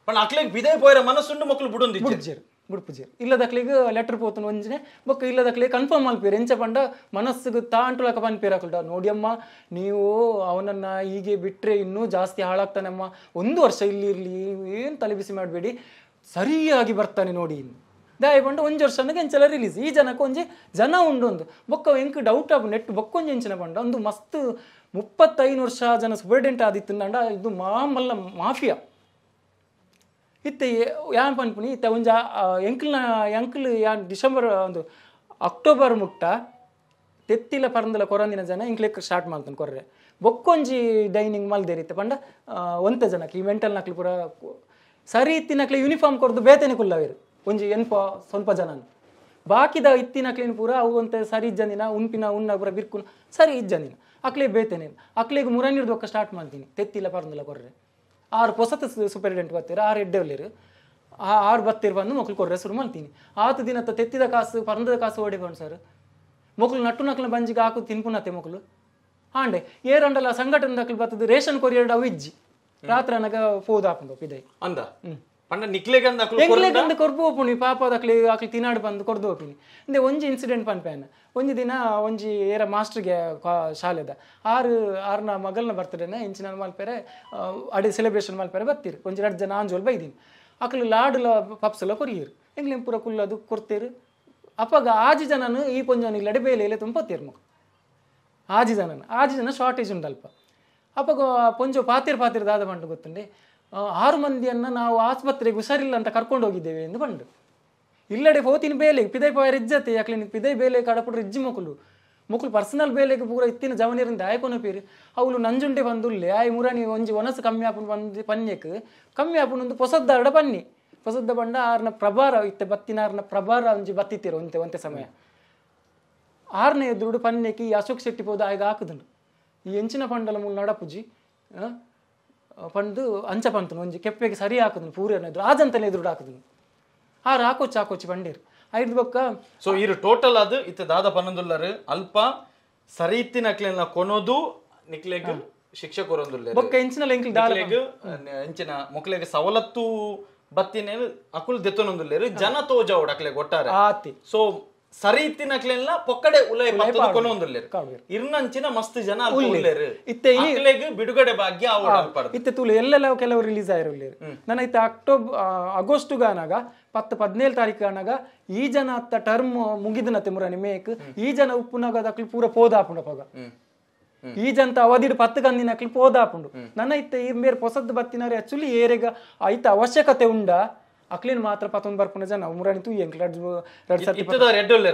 ಪಂಡ ಅಕ್ಲೆಗ್ ಬಿದೆ ಪೋಯರ ಮನಸ್ಸುಂಡು ಮಕ್ಕಳು ಬಿಡೊಂದಿಜ್ಜೇರು ಬಿಡ್ಪುಜೇರು ಇಲ್ಲದಕ್ಲಿಗೆ ಲೆಟರ್ ಪೋತನು ಒಂಜಿನೆ ಬೊಕ್ಕ ಇಲ್ಲದಕ್ಲಿಗೆ ಕನ್ಫರ್ಮ್ ಮಲ್ಪೇರು ಎಂಚ ಪಂಡ ಮನಸ್ಸಿಗೆ ತಾಂಟುಳಕ ಪನ್ಪೇರಾಕಲ್ಟ ನೋಡಿಯಮ್ಮ ನೀವು ಅವನನ್ನ ಹೀಗೆ ಬಿಟ್ರೆ ಇನ್ನೂ ಜಾಸ್ತಿ ಹಾಳಾಗ್ತಾನಮ್ಮ 1 ವರ್ಷ ಇಲ್ಲಿ ಇರ್ಲಿ ಏನು ತಲೆ ಬಿಸಿ ಮಾಡಬೇಡಿ ಸರಿಯಾಗಿ ಬರ್ತಾನೆ ನೋಡಿ ದಾಯ ಪಂಡ 1 ವರ್ಷ ಎಂಚೆಲ್ಲ ರಿಲೀಸ್ ಈ ಜನಕ್ಕೆ ಒಂಜಿ ಜನ ಉಂಡೊಂದು ಬೊಕ್ಕ ಎಂಕ್ ಡೌಟ್ ಆಗ ನೆಟ್ ಬೊಕ್ಕೊಂಜಿ ಎಂಚಿನ ಪಂಡ ಒಂದು ಮಸ್ತ್ 35 ವರ್ಷ ಜನ ಸೂಪರ್ಡೆಂಟ್ ಆದಿತ್ತು ನಂಡ ಇದು ಮಾಮಲ್ಲ ಮಾಫಿಯಾ ಇತ್ತೆ ಯಾನ್ ಪನ್ಪುನಿ ಇತ್ತೆ ಒಂಜ ಎಂಕ್ಲ್ ಯಾನ್ ಡಿಸೆಂಬರ್ ಒಂದು ಅಕ್ಟೋಬರ್ ಮುಟ್ಟ ತೆತ್ತಿಲ ಪರಂದಲ ಕೊರಂದಿನ ಜನ ಇಂಕ್ಲೆಕ್ ಸ್ಟಾರ್ಟ್ ಮಾಡ್ತಾನೆ ಕೊರ್ರೆ ಬೊಕ್ಕೊಂಜಿ ಡೈನಿಂಗ್ ಮಲ್ದೇರಿತ್ತೆ ಪಂಡ 1 ಜನಕ್ಕೆ ಈ ಮೆಂಟಲ್ ನಕ್ಲು ಪೂರ ಸರಿ ಇತ್ತಿನಕ್ಲೆ ಯೂನಿಫಾರ್ಮ್ ಕೊರ್ದು ಬೇತೇನೆ ಕುಲ್ಲವೇರು ಒಂಜಿ ಸ್ವಲ್ಪ ಜನ ಬಾಕಿದ ಇತ್ತಿನಕ್ಲೇನು ಪೂರ ಅವು ಅಂತ ಸರಿ ಇಜ್ಜಂದಿನ ಉನ್ಪಿನ ಉನ್ನ ಪೂರ ಬಿರ್ಕುನ ಸರಿ ಇಜ್ಜಂದಿನ ಅಕ್ಲೆ ಬೇತೇನೆ ಅಕ್ಲೆಗೆ ಮುರನಿರ್ದು ಒಕ್ಕ ಸ್ಟಾರ್ಟ್ ಮಾಡ್ತೀನಿ ತೆತ್ತಿಲ ಪರಂದಲ ಕೊರ್ರೆ ಆರು ಹೊಸತ ಸೂಪರಿಂಟೆಂಡೆಂಟ್ ಬರ್ತೀರ 6 ಎಡ್ಡೆ ಒಳ್ಳೆರು 6 ಬತ್ತಿರು ಬಂದು ಮಕ್ಳು ಕೊರ್ರೆ ಶುರು ಮಾಡ್ತೀನಿ ಆತು ದಿನ ತೆತ್ತಿದ ಕಾಸು ಪರಂದದ ಕಾಸು ಓಡಿಕೊಂಡು ಸರ್ ಮಕ್ಳು ನಟ್ಟು ನಕ್ಲ ಬಂಜಿಗೆ ಹಾಕು ತಿನ್ಪುನತ್ತೆ ಮಕ್ಳು ಹಾಂಡೆ ಏರಂಡಲ್ಲ ಸಂಘಟನೆ ದಕ್ಲು ಬರ್ತದೆ ರೇಷನ್ ಕೊರಿಯರ್ ಅವು ಇಜ್ಜಿ ರಾತ್ರಿ ನನಗೆ ಫೋದು ಹಾಕೊಂಡು ಪಿದೈ ಅಂದ ಪಂಡ ನಿಕ್ಲೆಗಂದ ಎಂಗ್ಲೆಗಂದ ಕೊರ್ಬು ಹೋಗ್ನಿ ಪಾಪ ದಕ್ಲಿ ಆಕ್ಲಿ ತಿನ್ನಾಡಿ ಬಂದು ಕೊರ್ದು ಹೋಗ್ತೀನಿ ಇಂದೆ ಒಂಜಿ ಇನ್ಸಿಡೆಂಟ್ ಪನ್ಪೇನ ಒಂಜಿ ದಿನ ಒಂಜಿ ಏರ ಮಾಸ್ಟರ್ಗೆ ಶಾಲೆದ ಆರ್ನ ಮಗಲ್ನ ಬರ್ತಡೇನೆ ಇಂಚಿನ ಮಲ್ಪೇರೆ ಅಡಿ ಸೆಲೆಬ್ರೇಷನ್ ಮಲ್ಪೇರೆ ಬರ್ತೀರಿ ಒಂಜಿ 2 ಜನ ಆಂಜೋಲ್ ಬೈದೀನಿ ಅಕ್ಲು ಲಾಡುಲ ಪಪ್ಸಲ ಕೊರಿಯರು ಎಂಗ್ಲೇನ್ ಪೂರ ಕುಲ್ಲದು ಕೊಡ್ತೀರು ಅಪ್ಪಗ ಆಜಿ ಜನನು ಈ ಪೊಂಜನಿ ಲಡೆ ಬೇಲೆ ತುಂಬತ್ತೀರು ಮಗ ಆಜಿ ಜನ ಶಾರ್ಟೇಜ್ ಉಂಟಲ್ಪ ಅಪ್ಪಗ ಪೊಂಜು ಪಾತಿರ್ ದಾದ ಬಂಡು ಗೊತ್ತುಂಡೆ 6 ಮಂದಿಯನ್ನ ನಾವು ಆಸ್ಪತ್ರೆಗೆ ಹುಷಾರಿಲ್ಲ ಅಂತ ಕರ್ಕೊಂಡು ಹೋಗಿದ್ದೇವೆ ಎಂದು ಬಂಡು ಇಲ್ಲಡೆ ಹೋತಿನ ಬೇಲೆ ಪಿದೈ ಪೋಯರ್ ಇಜ್ಜತೆ ಯಾಕ್ಲಿ ಪಿದೈ ಬೇಲೆ ಕಡಪುಡ್ರ ಇಜ್ಜಿ ಮಕ್ಕಳು ಪರ್ಸನಲ್ ಬೇಲೆಗೆ ಪೂರ ಇತ್ತಿನ ಜವನಿರಿಂದ ಆಯ್ಕೊನ ಪೇರು ಅವಳು ನಂಜುಂಡೆ ಬಂದುಲ್ಲೆ ಆಯ್ ಮುರಾನಿ ಒಂಜಿ ಒನಸು ಕಮ್ಮಿ ಆಪುನ್ ಬಂದು ಪನ್ಯಕ್ಕೆ ಕಮ್ಮಿ ಆಪುನ್ ಒಂದು ಹೊಸದ್ದಾರಡ ಪನ್ನಿ ಹೊಸದ್ದ ಬಂಡ ಆರ್ನ ಪ್ರಭಾರ ಇತ್ತೆ ಬತ್ತಿನ ಆರ್ನ ಪ್ರಭಾರ ಒಂಜಿ ಬತ್ತಿತ್ತೀರು ಒಂತೆ ಸಮಯ 6ನೇ ಎದುರುಡು ಪನ್ಯಕ್ಕೆ ಈ ಅಶೋಕ್ ಶೆಟ್ಟಿ ಪೋದ ಆಯ್ಗ ಹಾಕುದನು ಈ ಎಂಚಿನ ಪಂಡಲ ಮೂಲ ನಡಪುಜಿ ಪಂಡು ಅಂಚ ಪಂತನು ಒಂಜಿ ಕೆಪ್ಪೆಗೆ ಸರಿ ಹಾಕುದನು ಪೂರ್ಯನ ಎದುರು ಆಜಂತನೇ ಎದುರುಡು ಹಾಕುದನು ಹಾಕೋಚಿ ಬಂಡೀರು ಐದು ಬೊಕ್ಕ ಸೊ ಇರು ಟೋಟಲ್ ಅದು ಇತ್ತ ದಾದ ಪನ್ನೊಂದುಲ್ಲರು ಅಲ್ಪ ಸರಿತಿನ ಅಕ್ಲೆನ ಕೊನೋದು ನಿಕ್ಲೆಗ್ ಶಿಕ್ಷೆ ಕೊರೊಂದುಲ್ಲೆ ಬೊಕ್ಕ ಎಂಚಿನ ಎಂಕ್ಲಿ ಎಂಚಿನ ಮೊಕ್ಲೆಗೆ ಸವಲತ್ತು ಬತ್ತಿನ ಅಕುಲ್ ದೆತ್ತೊನೊಂದುಲ್ಲೆರು ಜನ ತೋಜಾವಡ್ ಅಕ್ಲೆಗ್ ಒಟ್ಟಾರೆ ಆತಿ ಸೊ ಸರಿತಿನ ಅಕ್ಲೆನ ಪೊಕ್ಕಡೆ ಉಲೈ ಪತ್ತದ ಕೊನೊಂದುಲ್ಲೆರು ಇರ್ನಂಚಿನ ಮಸ್ತ್ ಜನ ಉಲ್ಲೆರು ಇತ್ತೆ ಅಕ್ಲೆಗ್ ಬಿಡುಗಡೆ ಭಾಗ್ಯ ಅವಡ್ ಅಲ್ಪಡ ಇತ್ತೆ ತುಳು ಎಲ್ಲೆಲ್ಲ ಕೆಲವು ರಿಲೀಸ್ ಆಗಿರಲಿರು ನನ್ನ ಇತ್ತೆ ಆಗಸ್ಟ್ ಗಾನಾಗ 17 ತಾರೀಕು ಗಾನಾಗ ಈ ಜನ ಅತ್ತ ಟರ್ಮ್ ಮುಗಿದನತ್ತೆ ಮುರಾನಿ ಮೇಕ್ ಈ ಜನ ಉಪ್ಪುನಾಗ ಅಕ್ಲಿ ಪೂರ ಪೋದಾಪುಂಡ ಪಗ ಈ ಜಂತ ಅವಧಿಡ್ 10 ಕಂದಿನ ಅಕ್ಲಿ ಪೋದಾಪುಂಡು ನನ್ನ ಇತ್ತೆ ಈ ಮೇರೆ ಹೊಸದ್ ಬತ್ತಿನಾರೆ ಆಕ್ಚುಲಿ ಏರೆಗ ಐತ ಅವಶ್ಯಕತೆ ಉಂಡ ಅಕ್ಲಿನ ಮಾತ್ರ 11 ಬರ್ಪುನ ಜನ ಮುರಾನಿ ತೂ ಎಂಕ್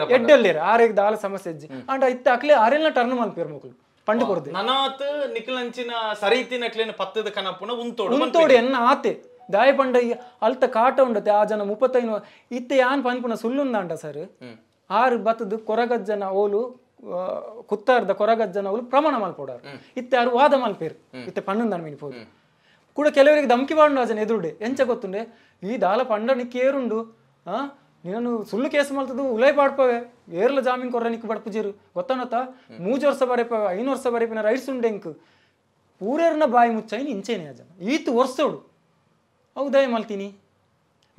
ಎಡ್ಡೊಲ್ಲೇರ ಆರೆಗ್ ದಾಲ ಸಮಸ್ಯೆ ಇಜ್ಜಿ ಅಂಡ್ ಇತ್ತೆ ಅಕ್ಲಿ ಆರೆಲ್ನ ಟರ್ನ್ ಮಲ್ಪೇರ್ ಮಕ್ಳು ಪಂಡು ಕೊರ್ದೆ ನನಾತ್ ನಿಕ್ಲಂಚಿನ ಸರಿತಿನ ಅಕ್ಲಿನ ಪತ್ತದ ಕನಪುನ ಉಂತೋಡಿ ಎನ್ನ ಆತೆ ದಾಯ ಪಂಡ ಅಲ್ತ ಕಾಟ ಉಂಡತೆ ಆ ಜನ 35 ಇತ್ತೆ ಯಾನ್ ಪನ್ಪುನ ಸುಳ್ಳುಂದಂಡ ಸರ್ 6 ಬತ್ತದು ಕೊರಗಜ್ಜನ ಓಲು ಕುತ್ತಾರ್ದ ಕೊರಗಜ್ಜನ ಓಲು ಪ್ರಮಾಣ ಮಲ್ಪೋಡಾರು ಇತ್ತೆ 6 ವಾದ ಮಲ್ಪೇರು ಇತ್ತೆ ಪಣ್ಣು ಮೀನಿ ಪೋದು ಕೂಡ ಕೆಲವರಿಗೆ ಧಮ್ಕಿ ಬಾಂಡು ಆ ಜನ ಎದುರುಡೆ ಎಂಚ ಗೊತ್ತುಂಡೆ ಈ ದಾಲ ಪಂಡ ನಿಕ್ಕಿ ಏರುಂಡು ನೀನು ಸುಳ್ಳು ಕೇಸ್ ಮಲ್ತದು ಉಲೈ ಪಾಡ್ಪವೆ ಏರ್ಲ ಜಾಮೀನ್ ಕೊರ್ರ ನಿಕ್ಕು ಬಡ್ಪುಜಿರು ಗೊತ್ತಾನತ್ತ 3 ವರ್ಷ ಬರೆಪವೆ 5 ವರ್ಷ ಬರೆಪಿನ ರೈಟ್ಸ್ ಉಂಡೆಂಕ್ ಪೂರೇರ್ನ ಬಾಯಿ ಮುಚ್ಚೈನ್ ಇಂಚೇನೆ ಆ ಜನ ಈತು ವರ್ಷೋಡು ಅವು ದಯ ಮಲ್ತೀನಿ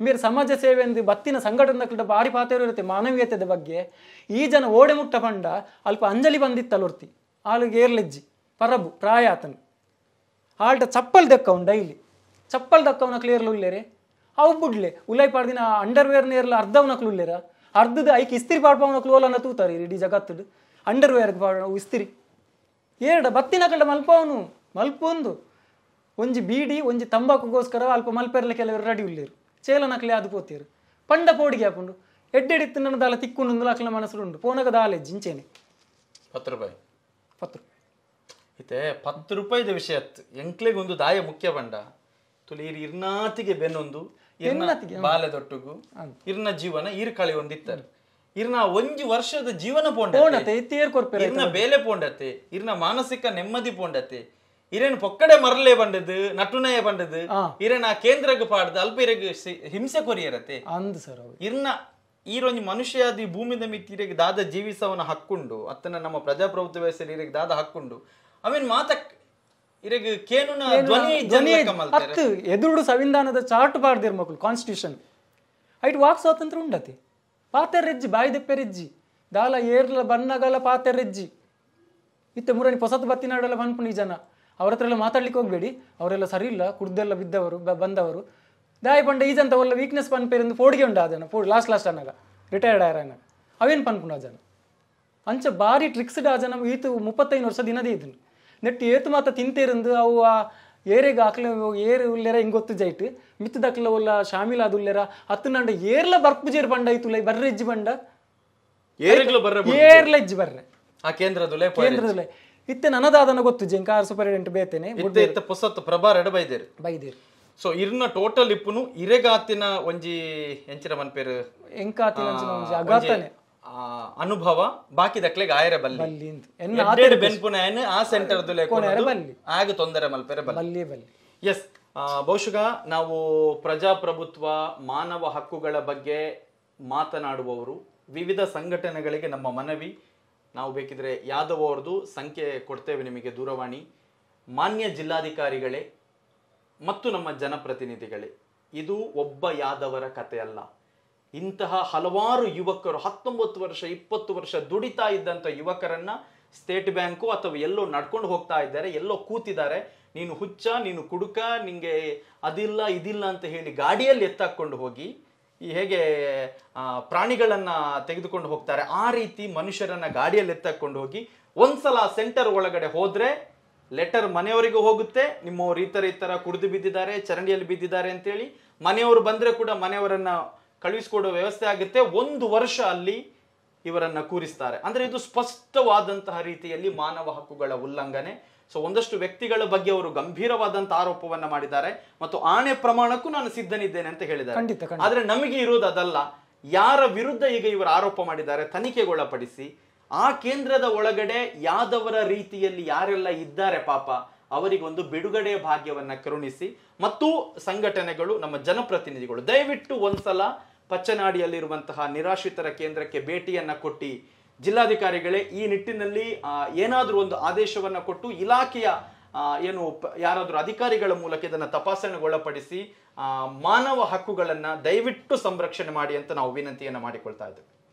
ಮೇರೆ ಸಮಾಜ ಸೇವೆ ಎಂದು ಬತ್ತಿನ ಸಂಘಟನೆ ಬಾರಿ ಪಾತ್ರ ಇರುತ್ತೆ ಮಾನವೀಯತೆದ ಬಗ್ಗೆ ಈ ಜನ ಓಡೆ ಮುಟ್ಟ ಪಂಡ ಅಲ್ಪ ಅಂಜಲಿ ಬಂದಿತ್ತಲ್ಲೊರ್ತಿ ಆಳಿಗೆ ಏರ್ಲೆಜ್ಜಿ ಪರಬು ಪ್ರಾಯ ಆತನು ಆಲ್ಟ ಚಪ್ಪಲ್ ದಕ್ಕವನು ಡೈಲಿ ಚಪ್ಪಲ್ ದಕ್ಕವನ ಕ್ಲಿಯರ್ಲು ಉಲ್ಲೇರೆ ಅವು ಬುಡ್ಲೆ ಉಲೈ ಪಾಡ್ದಿನ ಅಂಡರ್ವೇರ್ನ ಏರ್ಲ ಅರ್ಧವನಕ್ಲು ಉಲ್ಲೇರ ಅರ್ಧದ ಐಕ್ ಇಸ್ತಿರಿ ಪಾಡ್ಪವನಕ್ಲು ಓಲನ್ನ ತೂತಾರೆ ಇಡೀ ಜಗತ್ತದು ಅಂಡರ್ವೇರ್ಗೆ ಪಾಡ ಇಸ್ತಿರಿ ಏರಡ ಬತ್ತಿನ ಕಡೆ ಮಲ್ಪವನು ಮಲ್ಪೊಂದು ಒಂಜಿ ಬೀಡಿ ಒಂಜಿ ತಂಬಾಕುಗೋಸ್ಕರ ಅಲ್ಪ ಮಲ್ಪೆರ್ಲೆ ಕೆಲವರು ರೆಡಿ ಉಳ್ಳೇರು ಚೇಲ ನಕ್ಲೆ ಅದು ಪೋತೀರು ಪಂಡ ಪೋಡಿಗೆ ಹಾಕೊಂಡು ಎಡ್ಡೆಡಿತ್ತು ನನ್ನ ದಾಲ ತಿಕ್ಕೊಂಡು ಅಕ್ಲ ಮನಸ್ಸು ಉಂಡು ಪೋನಗ ದಾಲೆ ಜಿಂಚೇನೆ 10 ರೂಪಾಯಿ ಇತ್ತೆ 10 ರೂಪಾಯಿದ ವಿಷಯ ಎಂಕ್ಲೆಗೆ ಒಂದು ದಾಯ ಮುಖ್ಯ ಬಂಡ ತುಲಿ ಇರ್ನಾತಿಗೆ ಬೆನ್ನೊಂದು ಬಾಲೆದೊಟ್ಟುಗು ಇರ್ನ ಜೀವನ ಈರ್ ಕಳಿ ಒಂದಿತ್ತಾರೆ ಇರ್ನ ಒಂಜಿ ವರ್ಷದ ಜೀವನ ಪೋಂಡತೆ ಇರ್ನ ಬೇಲೆ ಪೋಂಡತೆ ಇರ್ನ ಮಾನಸಿಕ ನೆಮ್ಮದಿ ಪೋಂಡತೆ ಇರೇನು ಪೊಕ್ಕಡೆ ಮರಲೇ ಬಂಡದು ನಟುನಯ ಬಂಡದು ಇರೇನ ಕೇಂದ್ರಕ್ಕೆ ಪಾಡ್ದು ಅಲ್ಪ ಇರೆಗ್ ಹಿಂಸೆ ಕೊರಿಯರತೆ ಅಂದ್ ಸರ್ ಇರ್ನ ಈರೊಂಜಿ ಮನುಷ್ಯಾದ ಈ ಭೂಮಿದ ಮಿತ್ತಿ ಇರೆಗ್ ದಾದ ಜೀವಿಸವನ ಹಕ್ಕುಂಡು ಅತ್ತನ ನಮ್ಮ ಪ್ರಜಾಪ್ರಭುತ್ವ ವ್ಯವಸ್ಥೆ ಇರೆಗ್ ದಾದ ಹಕ್ಕುಂಡು ಅವೇನ್ ಮಾತಕ್ ಇರೆಗ್ ಕೇನುನ ಧ್ವನಿ ಹತ್ತು ಎದುರುಡು ಸಂವಿಧಾನದ ಚಾರ್ಟ್ ಪಾಡ್ದಿರ್ ಮಕ್ಕಳು ಕಾನ್ಸ್ಟಿಟ್ಯೂಷನ್ ಐಟ್ ವಾಕ್ ಸ್ವಾತಂತ್ರ್ಯ ಉಂಡತಿ ಪಾತೆರೆಜ್ಜಿ ಬಾಯಿ ದೆಪ್ಪೆರೆಜ್ಜಿ ದಾಲ ಏರ್ಲ ಬನ್ನಗಲ ಪಾತೆರೆಜ್ಜಿ ಇತ್ತೆ ಮುರನಿ ಹೊಸತು ಬತ್ತಿನಾಡೆಲ್ಲ ಬಂದ್ಪುಣಿ ಜನ ಅವ್ರ ಹತ್ರ ಎಲ್ಲ ಮಾತಾಡ್ಲಿಕ್ಕೆ ಹೋಗ್ಬೇಡಿ ಅವರೆಲ್ಲ ಸರಿ ಇಲ್ಲ ಕುಡ್ದೆಲ್ಲ ಬಿದ್ದವರು ಬಂದವರು ದಾಯ ಪಂಡ ಈಜಂತ ಒಲ್ಲ ವೀಕ್ನೆಸ್ ಪನ್ಪೇರಿಂದ ಫೋಡ್ಗೆ ಉಂಡ ಆ ಜನ ಲಾಸ್ಟ್ ಅನ್ನಾಗ ರಿಟೈರ್ಡ್ ಆಯ್ರಾಗ ಅವೇನು ಪನ್ಪುಂಡ ಆ ಜನ ಅಂಚ ಬಾರಿ ಟ್ರಿಕ್ಸ್ಡ್ ಆ ಜನ ಈತು 35 ವರ್ಷ ದಿನದೇ ಇದನ್ನು ನೆಟ್ಟು ಏತು ಮಾತ ತಿಂತೇರಂದು ಅವು ಆ ಏರೆಗೆ ಹಾಕ್ಲ ಏರು ಉಲ್ಲೆರ ಹಿಂಗೊತ್ತು ಜೈಟ್ ಮಿತ್ತದಕ್ಲ ಒಲ್ಲ ಶಾಮಿಲ್ ಅದು ಉಲ್ಲೆರ ಹತ್ತು ನಂಡ ಏರ್ಲ ಬರ್ಪುಜೇರ್ ಬಂಡ ಐತುಲ್ಲ ಬರ್ರೆಜ್ಜಿ ಬಂಡ ಏರ್ಲ ಇಜ್ಜಿ ಬರ್ರೆ ಆ ಕೇಂದ್ರದಲ್ಲೇ ಇತ್ತೆ ನನದಾದನ ಗೊತ್ತು ಜೆಂಕಾರ್ ಸೂಪರಿಂಟೆಂಡೆಂಟ್ ಬೇತೇನೆ ಪೊಸತ್ತು ಪ್ರಭಾರ ಬೈದೇರು ಸೊ ಇರ್ನ ಟೋಟಲ್ ಇಪ್ಪುನು ಇರೆಗಾತಿನ ಒಂಜಿ ಎಂಚಿನ ಮನ್ಪೇರು ಎಂಕಾತಿನ ಒಂಜಿ ಅಗಾತನೆ ಅನುಭವ ಬಾಕಿ ದಕ್ಲೆಗ್ ಆಯರೆ ಬಲ್ಲಿ ಬೆನ್ಪುನ ಆ ಸೆಂಟರ್ ದುಲೆ ಆಗ ತೊಂದರೆ ಮಲ್ಪೇರೆ ಬಲ್ಲಿ ಎಸ್ ಬಹುಶಃ ನಾವು ಪ್ರಜಾಪ್ರಭುತ್ವ ಮಾನವ ಹಕ್ಕುಗಳ ಬಗ್ಗೆ ಮಾತನಾಡುವವರು ವಿವಿಧ ಸಂಘಟನೆಗಳಿಗೆ ನಮ್ಮ ಮನವಿ, ನಾವು ಬೇಕಿದ್ರೆ ಯಾದವ್ ಅವ್ರದ್ದು ಸಂಖ್ಯೆ ಕೊಡ್ತೇವೆ ನಿಮಗೆ, ದೂರವಾಣಿ. ಮಾನ್ಯ ಜಿಲ್ಲಾಧಿಕಾರಿಗಳೇ ಮತ್ತು ನಮ್ಮ ಜನಪ್ರತಿನಿಧಿಗಳೇ, ಇದು ಒಬ್ಬ ಯಾದವರ ಕತೆ ಅಲ್ಲ. ಇಂತಹ ಹಲವಾರು ಯುವಕರು 19 ವರ್ಷ 20 ವರ್ಷ ದುಡಿತಾ ಇದ್ದಂಥ ಯುವಕರನ್ನ ಸ್ಟೇಟ್ ಬ್ಯಾಂಕು ಅಥವಾ ಎಲ್ಲೋ ನಡ್ಕೊಂಡು ಹೋಗ್ತಾ ಇದ್ದಾರೆ, ಎಲ್ಲೋ ಕೂತಿದ್ದಾರೆ, ನೀನು ಹುಚ್ಚ, ನೀನು ಕುಡುಕ, ನಿಂಗೆ ಅದಿಲ್ಲ ಇದಿಲ್ಲ ಅಂತ ಹೇಳಿ ಗಾಡಿಯಲ್ಲಿ ಎತ್ತಾಕೊಂಡು ಹೋಗಿ ಈ ಹೇಗೆ ಪ್ರಾಣಿಗಳನ್ನ ತೆಗೆದುಕೊಂಡು ಹೋಗ್ತಾರೆ ಆ ರೀತಿ ಮನುಷ್ಯರನ್ನ ಗಾಡಿಯಲ್ಲಿ ಎತ್ತಾಕೊಂಡು ಹೋಗಿ ಒಂದ್ಸಲ ಸೆಂಟರ್ ಒಳಗಡೆ ಹೋದ್ರೆ ಲೆಟರ್ ಮನೆಯವರಿಗೂ ಹೋಗುತ್ತೆ, ನಿಮ್ಮವ್ರು ಈ ತರ ಕುಡಿದು ಬಿದ್ದಿದ್ದಾರೆ, ಚರಂಡಿಯಲ್ಲಿ ಬಿದ್ದಿದ್ದಾರೆ ಅಂತೇಳಿ ಮನೆಯವರು ಬಂದ್ರೆ ಕೂಡ ಮನೆಯವರನ್ನ ಕಳುಹಿಸಿಕೊಡೋ ವ್ಯವಸ್ಥೆ ಆಗುತ್ತೆ. 1 ವರ್ಷ ಅಲ್ಲಿ ಇವರನ್ನ ಕೂರಿಸ್ತಾರೆ. ಅಂದ್ರೆ ಇದು ಸ್ಪಷ್ಟವಾದಂತಹ ರೀತಿಯಲ್ಲಿ ಮಾನವ ಹಕ್ಕುಗಳ ಉಲ್ಲಂಘನೆ. ಸೊ ಒಂದಷ್ಟು ವ್ಯಕ್ತಿಗಳ ಬಗ್ಗೆ ಅವರು ಗಂಭೀರವಾದಂತಹ ಆರೋಪವನ್ನ ಮಾಡಿದ್ದಾರೆ ಮತ್ತು ಆಣೆ ಪ್ರಮಾಣಕ್ಕೂ ನಾನು ಸಿದ್ಧನಿದ್ದೇನೆ ಅಂತ ಹೇಳಿದ್ದಾರೆ. ಆದ್ರೆ ನಮಗೆ ಇರೋದು ಅದಲ್ಲ. ಯಾರ ವಿರುದ್ಧ ಈಗ ಇವರು ಆರೋಪ ಮಾಡಿದ್ದಾರೆ ತನಿಖೆಗೊಳಪಡಿಸಿ ಆ ಕೇಂದ್ರದ ಒಳಗಡೆ ಯಾದವರ ರೀತಿಯಲ್ಲಿ ಯಾರೆಲ್ಲ ಇದ್ದಾರೆ ಪಾಪ ಅವರಿಗೊಂದು ಬಿಡುಗಡೆ ಭಾಗ್ಯವನ್ನ ಕರುಣಿಸಿ, ಮತ್ತು ಸಂಘಟನೆಗಳು, ನಮ್ಮ ಜನಪ್ರತಿನಿಧಿಗಳು ದಯವಿಟ್ಟು ಒಂದ್ಸಲ ಪಚ್ಚನಾಡಿಯಲ್ಲಿರುವಂತಹ ನಿರಾಶ್ರಿತರ ಕೇಂದ್ರಕ್ಕೆ ಭೇಟಿಯನ್ನ ಕೊಟ್ಟು, ಜಿಲ್ಲಾಧಿಕಾರಿಗಳೇ ಈ ನಿಟ್ಟಿನಲ್ಲಿ ಏನಾದ್ರೂ ಒಂದು ಆದೇಶವನ್ನ ಕೊಟ್ಟು ಇಲಾಖೆಯ ಯಾರಾದ್ರೂ ಅಧಿಕಾರಿಗಳ ಮೂಲಕ ಇದನ್ನ ತಪಾಸಣೆಗೊಳಪಡಿಸಿ ಮಾನವ ಹಕ್ಕುಗಳನ್ನ ದಯವಿಟ್ಟು ಸಂರಕ್ಷಣೆ ಮಾಡಿ ಅಂತ ನಾವು ವಿನಂತಿಯನ್ನ ಮಾಡಿಕೊಳ್ತಾ ಇದ್ದೇವೆ.